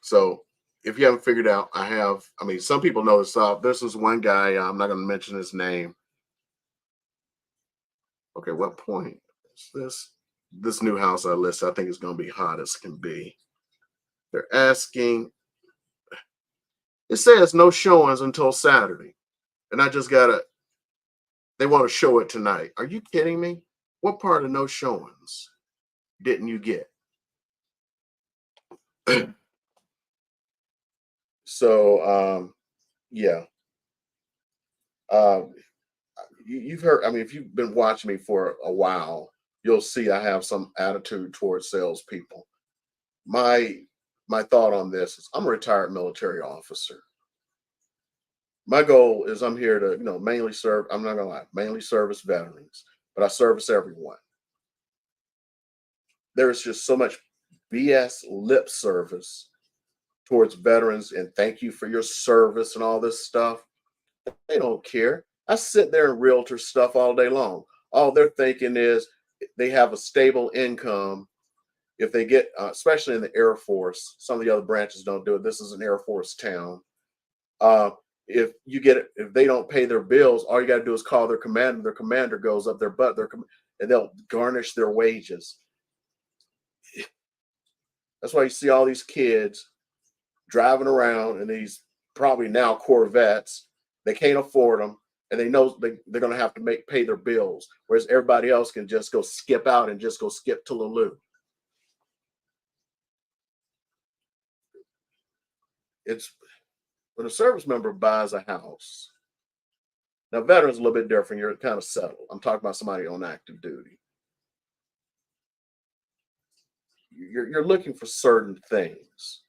So if you haven't figured out, some people know this. This is one guy, I'm not going to mention his name. Okay, what point is this new house I listed? I think it's going to be hot as can be. They're asking, it says no showings until Saturday. And they want to show it tonight. Are you kidding me? What part of no showings didn't you get? So, yeah. You've heard, if you've been watching me for a while, you'll see I have some attitude towards salespeople. My thought on this is I'm a retired military officer. My goal is I'm here to, mainly serve, I'm not gonna lie, mainly service veterans, but I service everyone. There's just so much BS lip service towards veterans and thank you for your service and all this stuff. They don't care. I sit there and realtor stuff all day long. All they're thinking is they have a stable income. If they get, especially in the Air Force, some of the other branches don't do it. This is an Air Force town. If they don't pay their bills, all you got to do is call their commander. Their commander goes up their butt, and they'll garnish their wages. That's why you see all these kids driving around in these probably now Corvettes. They can't afford them, and they know they're going to have to pay their bills, whereas everybody else can just go skip out and just go skip to Lulu. It's when a service member buys a house. Now, veterans a little bit different. You're kind of settled. I'm talking about somebody on active duty. You're looking for certain things.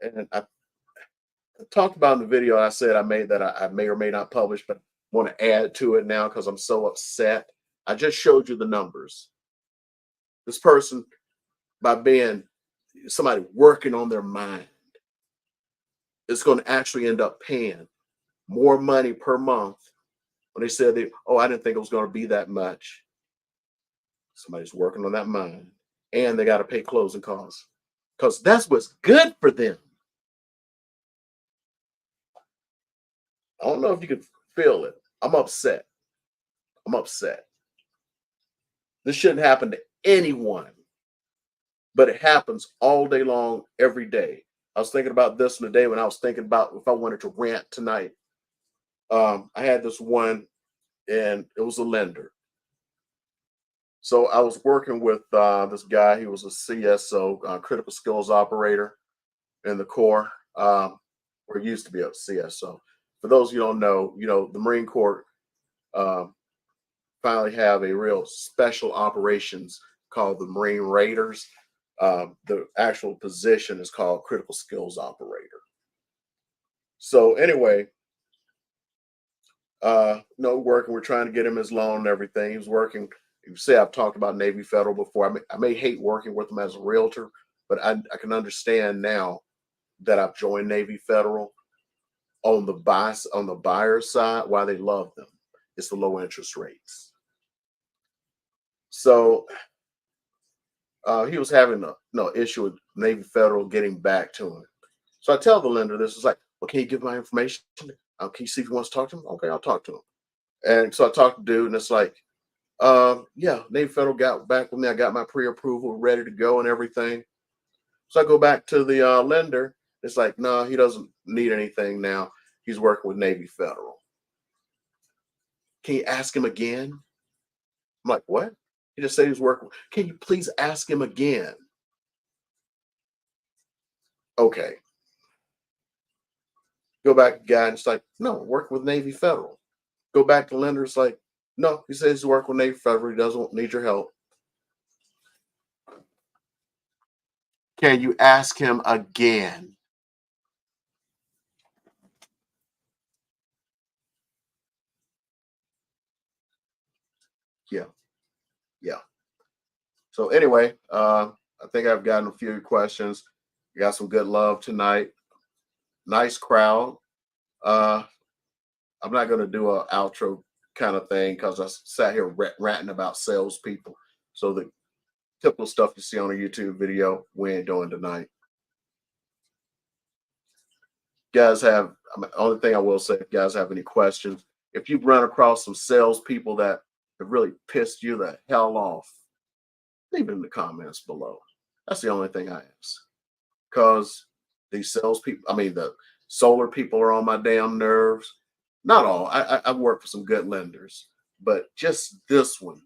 And I talked about in the video I said I made that I may or may not publish, but I want to add to it now because I'm so upset. I just showed you the numbers. This person, by being somebody working on their mind, is going to actually end up paying more money per month. When they said, I didn't think it was going to be that much. Somebody's working on that mind. And they got to pay closing costs because that's what's good for them. I don't know if you can feel it. I'm upset. This shouldn't happen to anyone, but it happens all day long, every day. I was thinking about this in the day when I was thinking about if I wanted to rant tonight. I had this one, and it was a lender. So I was working with this guy. He was a CSO, critical skills operator in the Corps, or used to be a CSO. For those you don't know, the Marine Corps um, finally have a real special operations called the Marine Raiders. The actual position is called critical skills operator. So anyway, working, we're trying to get him his loan and everything. He was working. You say I've talked about Navy Federal before. I may hate working with him as a realtor, but I can understand now that I've joined Navy Federal on the buyer side why they love them. It's the low interest rates. So he was having no issue with Navy Federal getting back to him. So I tell the lender this is like, well, can you give my information? Can you see if he wants to talk to him? Okay, I'll talk to him. And so I talked to the dude, and it's like, yeah, Navy Federal got back with me. I got my pre-approval ready to go and everything. So I go back to the lender. It's like, no, he doesn't need anything now. He's working with Navy Federal. Can you ask him again? I'm like, what? He just said he's working. Can you please ask him again? Okay. Go back to the guy, and it's like, no, work with Navy Federal. Go back to lender. It's like, no, he says he's working with Navy Federal. He doesn't need your help. Can you ask him again? Yeah. Yeah. So anyway, I think I've gotten a few questions. We got some good love tonight. Nice crowd. I'm not going to do an outro kind of thing because I sat here ranting about salespeople. So the typical stuff you see on a YouTube video, we ain't doing tonight. Guys only thing I will say, if you guys have any questions, if you've run across some salespeople that have really pissed you the hell off, leave it in the comments below. That's the only thing I ask. Because these salespeople, the solar people are on my damn nerves. Not all. I've worked for some good lenders, but just this one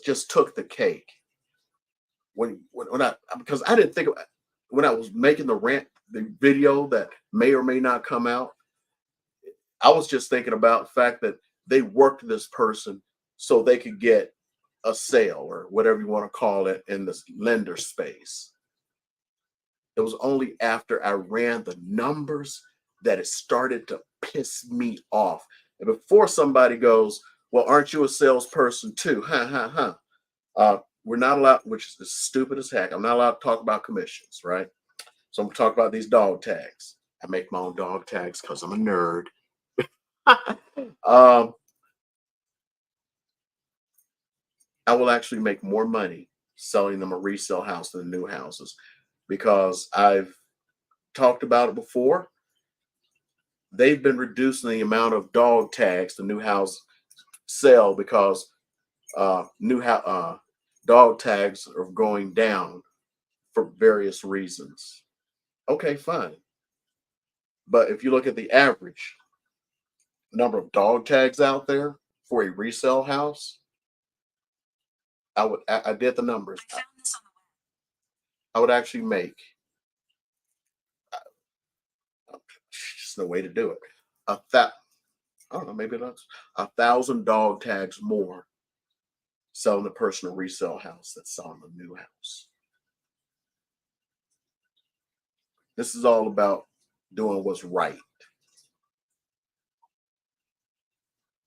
just took the cake. Because I didn't think about when I was making the video that may or may not come out. I was just thinking about the fact that they worked this person so they could get a sale or whatever you want to call it in this lender space. It was only after I ran the numbers that it started to piss me off. And before somebody goes, well, aren't you a salesperson too? We're not allowed, which is stupid as heck. I'm not allowed to talk about commissions, right? So I'm going to talk about these dog tags. I make my own dog tags because I'm a nerd. I will actually make more money selling them a resale house than new houses because I've talked about it before. They've been reducing the amount of dog tags the new house sell because dog tags are going down for various reasons. Okay, fine. But if you look at the average number of dog tags out there for a resale house, I did the numbers. I would actually make just no way to do it. I don't know, maybe that's 1,000 dog tags more selling a personal resale house that's selling a new house. This is all about doing what's right.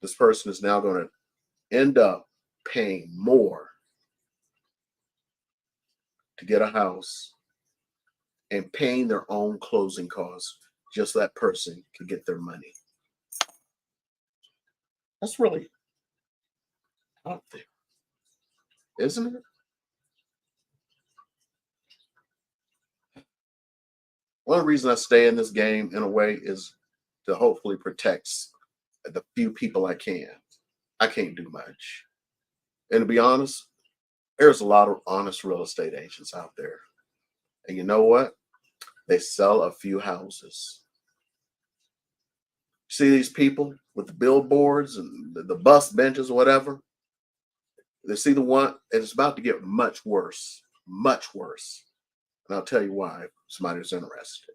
This person is now going to end up paying more to get a house and paying their own closing costs just so that person can get their money. That's really out there, isn't it? One reason I stay in this game in a way is to hopefully protect the few people I can. I can't do much. And to be honest, there's a lot of honest real estate agents out there. And you know what? They sell a few houses. See these people with the billboards and the bus benches, whatever? They see the one, and it's about to get much worse, much worse. And I'll tell you why. If somebody's interested,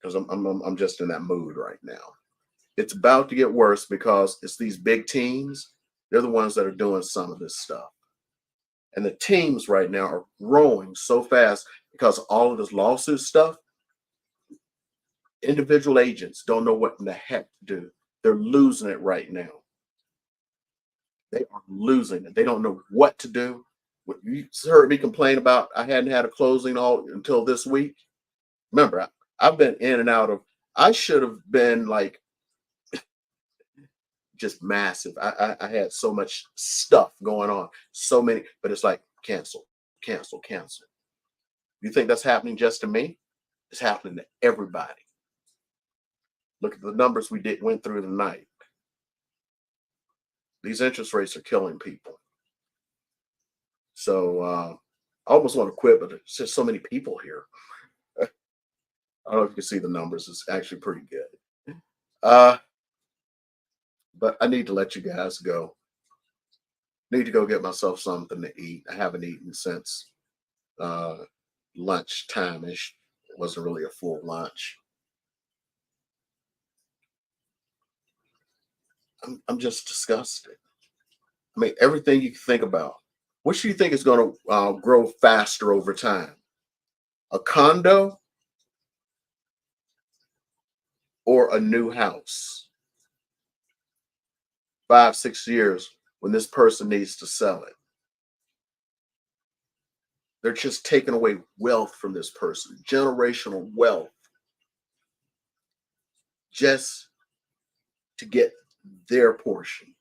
because I'm just in that mood right now. It's about to get worse because it's these big teams. They're the ones that are doing some of this stuff. And the teams right now are growing so fast because of all of this lawsuit stuff. Individual agents don't know what in the heck to do. They're losing it right now. They are losing it. They don't know what to do. What you heard me complain about, I hadn't had a closing all until this week. Remember, I've been in and out of, I should have been like just massive. I had so much stuff going on, so many, but it's like cancel, cancel, cancel. You think that's happening just to me? It's happening to everybody. Look at the numbers we went through tonight. These interest rates are killing people. So I almost want to quit, but there's just so many people here. I don't know if you can see the numbers. It's actually pretty good. But I need to let you guys go. Need to go get myself something to eat. I haven't eaten since lunch time-ish. It wasn't really a full lunch. I'm just disgusted. I mean, everything you can think about. What do you think is going to grow faster over time? A condo or a new house? 5, 6 years when this person needs to sell it. They're just taking away wealth from this person, generational wealth, just to get their portion.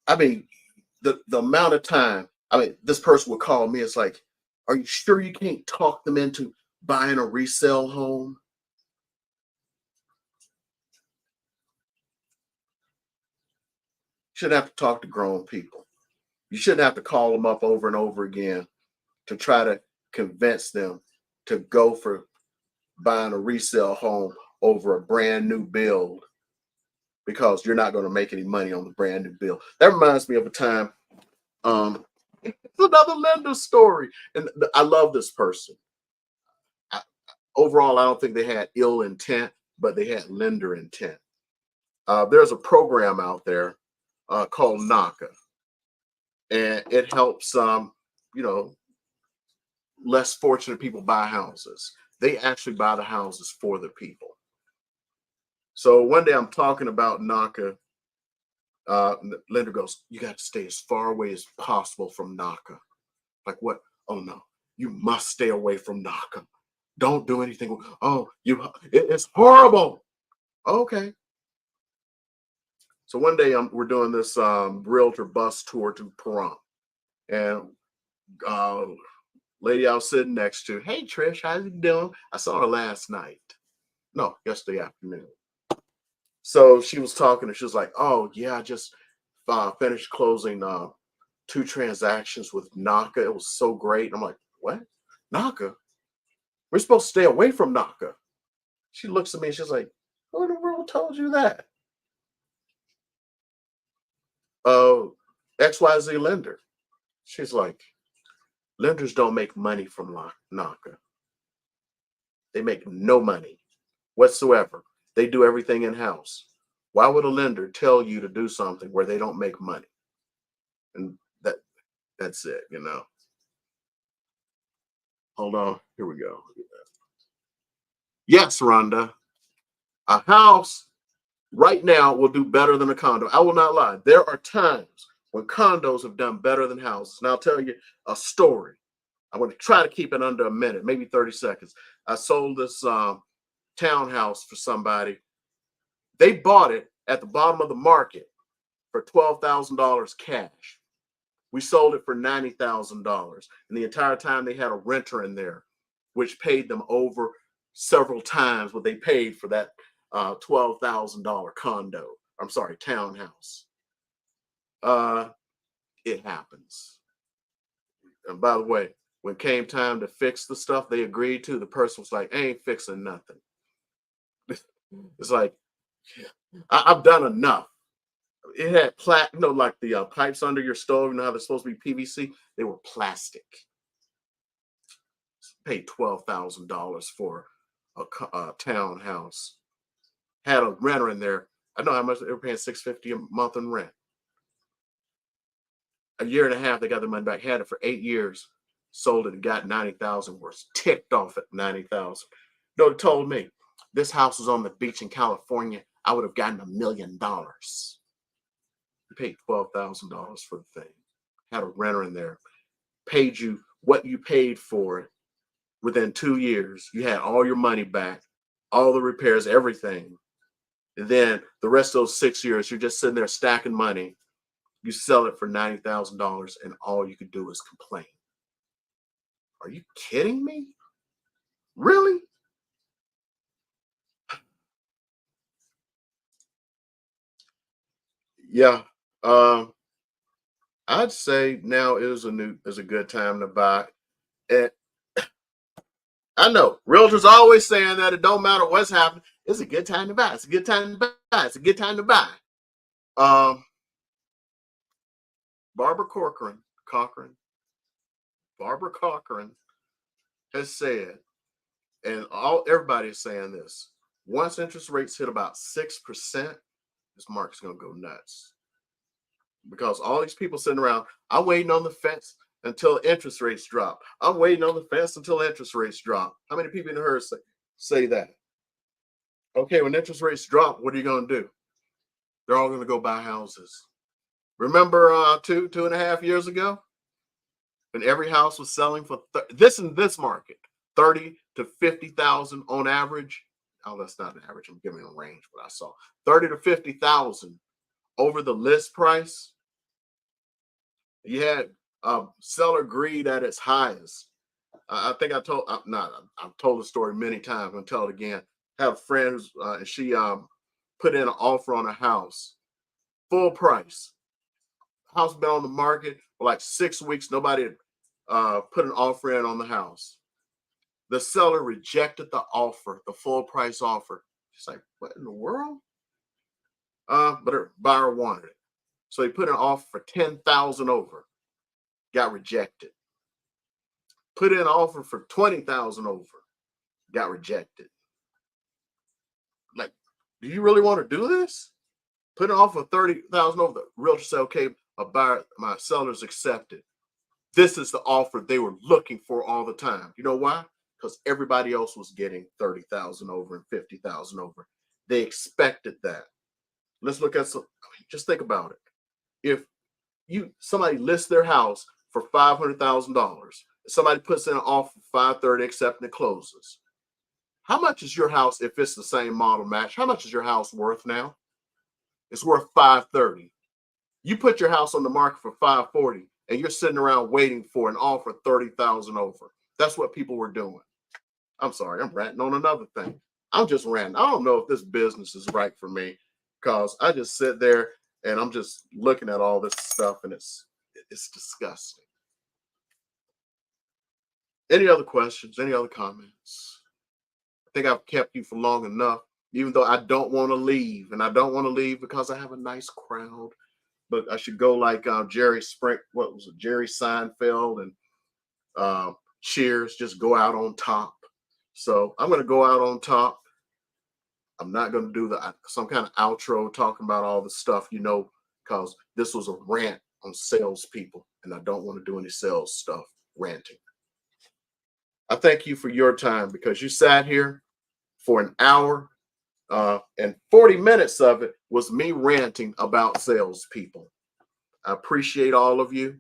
I mean, the amount of time, I mean, this person would call me, it's like, are you sure you can't talk them into buying a resale home? You shouldn't have to talk to grown people. You shouldn't have to call them up over and over again to try to convince them to go for buying a resale home over a brand new build because you're not going to make any money on the brand new build. That reminds me of a time, it's another lender story. And I love this person. Overall, I don't think they had ill intent, but they had lender intent. There's a program out there called NACA, and it helps, less fortunate people buy houses. They actually buy the houses for the people. So one day I'm talking about NACA. The lender goes, you got to stay as far away as possible from NACA. Like what? Oh no, you must stay away from NACA. Don't do anything. Oh, it's horrible. Okay. So one day we're doing this realtor bus tour to Pahrump, and lady I was sitting next to, hey Trish, how you doing? I saw her last night. No, yesterday afternoon. So she was talking, and she was like, oh yeah, I just finished closing 2 transactions with NACA. It was so great. I'm like, what? NACA? We're supposed to stay away from NACA. She looks at me and she's like, who in the world told you that? XYZ lender. She's like, lenders don't make money from NACA. They make no money whatsoever. They do everything in-house. Why would a lender tell you to do something where they don't make money? And that's it, Hold on. Here we go. Yes, Rhonda. A house right now will do better than a condo. I will not lie. There are times when condos have done better than houses. And I'll tell you a story. I'm going to try to keep it under a minute, maybe 30 seconds. I sold this townhouse for somebody. They bought it at the bottom of the market for $12,000 cash. We sold it for $90,000. And the entire time they had a renter in there, which paid them over several times what they paid for that $12,000 condo. I'm sorry, townhouse. It happens. And by the way, when it came time to fix the stuff they agreed to, the person was like, I ain't fixing nothing. It's like, I've done enough. it had like the pipes under your stove. You know how they're supposed to be PVC? They were plastic. Paid $12,000 for a townhouse. Had a renter in there. I know how much they were paying, $650 a month in rent. A year and a half, they got their money back. Had it for 8 years, sold it and got 90,000. Was ticked off at 90,000. No, it told me this house was on the beach in California. I would have gotten $1 million. You paid $12,000 for the thing. Had a renter in there. Paid you what you paid for it. Within 2 years, you had all your money back, all the repairs, everything. And then the rest of those 6 years, you're just sitting there stacking money. You sell it for $90,000 and all you could do is complain. Are you kidding me? Really? Yeah. I'd say now is a good time to buy. And I know realtors are always saying that it don't matter what's happening. It's a good time to buy. It's a good time to buy. It's a good time to buy. Barbara Corcoran has said, and everybody is saying this, once interest rates hit about 6%, this market's going to go nuts. Because all these people sitting around, I'm waiting on the fence until interest rates drop. I'm waiting on the fence until interest rates drop. How many people in heard say that? Okay, when interest rates drop, what are you going to do? They're all going to go buy houses. Remember 2.5 years ago, when every house was selling for in this market, 30 to 50,000 on average. Oh, that's not an average. I'm giving a range, what I saw. 30 to 50,000 over the list price. You had seller greed at its highest. I think I've told the story many times. I'm gonna tell it again. I have friends, and she put in an offer on a house, full price. House been on the market for like 6 weeks. Nobody had put an offer in on the house. The seller rejected the offer, the full price offer. She's like, "What in the world?" But her buyer wanted it, so he put an offer for 10,000 over. Got rejected. Put in an offer for 20,000 over. Got rejected. Like, do you really want to do this? Put an offer for 30,000 over. The realtor said, "Okay, my seller's accepted." This is the offer they were looking for all the time. You know why? Because everybody else was getting 30,000 over and 50,000 over. They expected that. Let's look at just think about it. If somebody lists their house for $500,000, somebody puts in an offer for 530, accepting it, closes. How much is your house, if it's the same model match? How much is your house worth now? It's worth 530. You put your house on the market for 540, and you're sitting around waiting for an offer 30,000 over. That's what people were doing. I'm sorry, I'm ranting on another thing. I'm just ranting. I don't know if this business is right for me, because I just sit there and I'm just looking at all this stuff, and it's disgusting. Any other questions? Any other comments? I think I've kept you for long enough, even though I don't want to leave. And I don't want to leave because I have a nice crowd. But I should go like Jerry Seinfeld and Cheers, just go out on top. So I'm going to go out on top. I'm not going to do some kind of outro talking about all the stuff, because this was a rant on salespeople, and I don't want to do any sales stuff ranting. I thank you for your time, because you sat here for an hour, and 40 minutes of it was me ranting about salespeople. I appreciate all of you.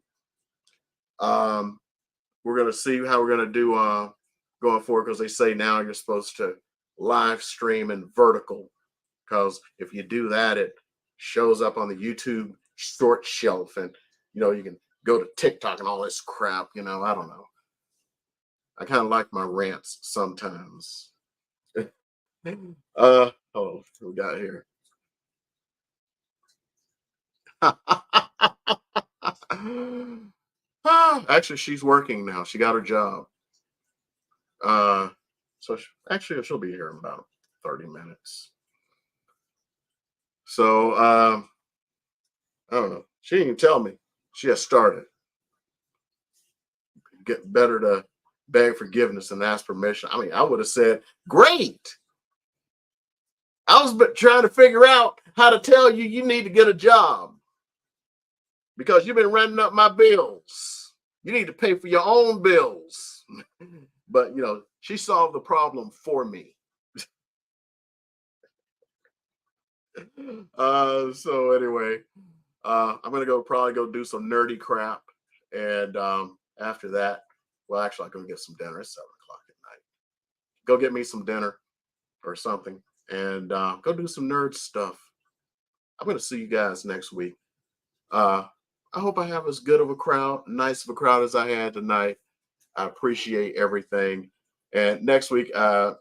We're going to see how we're going to do going forward, because they say now you're supposed to live stream in vertical, because if you do that, it shows up on the YouTube short shelf, and you can go to TikTok and all this crap. I don't know. I kind of like my rants sometimes. Oh, we got here. Actually, she's working now. She got her job. So she'll be here in about 30 minutes. So I don't know. She didn't even tell me. She has started. Get better to beg forgiveness and ask permission. I mean, I would have said, great. I was trying to figure out how to tell you you need to get a job because you've been running up my bills. You need to pay for your own bills. But, you know, she solved the problem for me. So anyway, I'm going to probably go do some nerdy crap. And after that, well, actually, I'm going to get some dinner. It's 7 o'clock at night. Go get me some dinner or something and go do some nerd stuff. I'm going to see you guys next week. I hope I have as good of a crowd, nice of a crowd as I had tonight. I appreciate everything. And next week,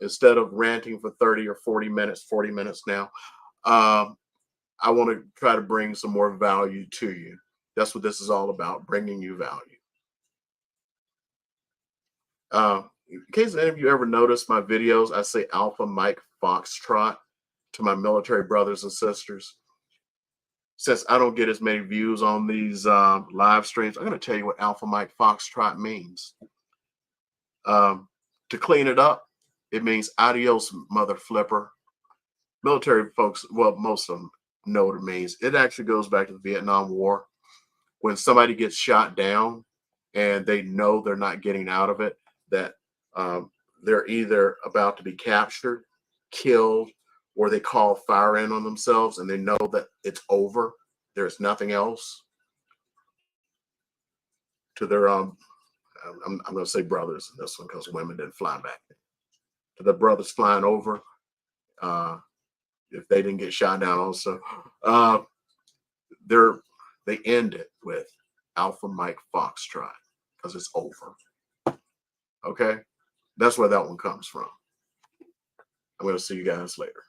instead of ranting for 30 or 40 minutes now, I want to try to bring some more value to you. That's what this is all about, bringing you value. In case any of you ever noticed my videos, I say Alpha Mike Foxtrot to my military brothers and sisters. Since I don't get as many views on these live streams, I'm going to tell you what Alpha Mike Foxtrot means. To clean it up, it means adios, mother flipper. Military folks, well, most of them know what it means. It actually goes back to the Vietnam War. When somebody gets shot down and they know they're not getting out of it, that they're either about to be captured, killed, or they call fire in on themselves and they know that it's over. There's nothing else. To their I'm going to say brothers in this one because women didn't fly back then. To the brothers flying over, if they didn't get shot down also, they end it with Alpha Mike Foxtrot because it's over. Okay? That's where that one comes from. I'm going to see you guys later.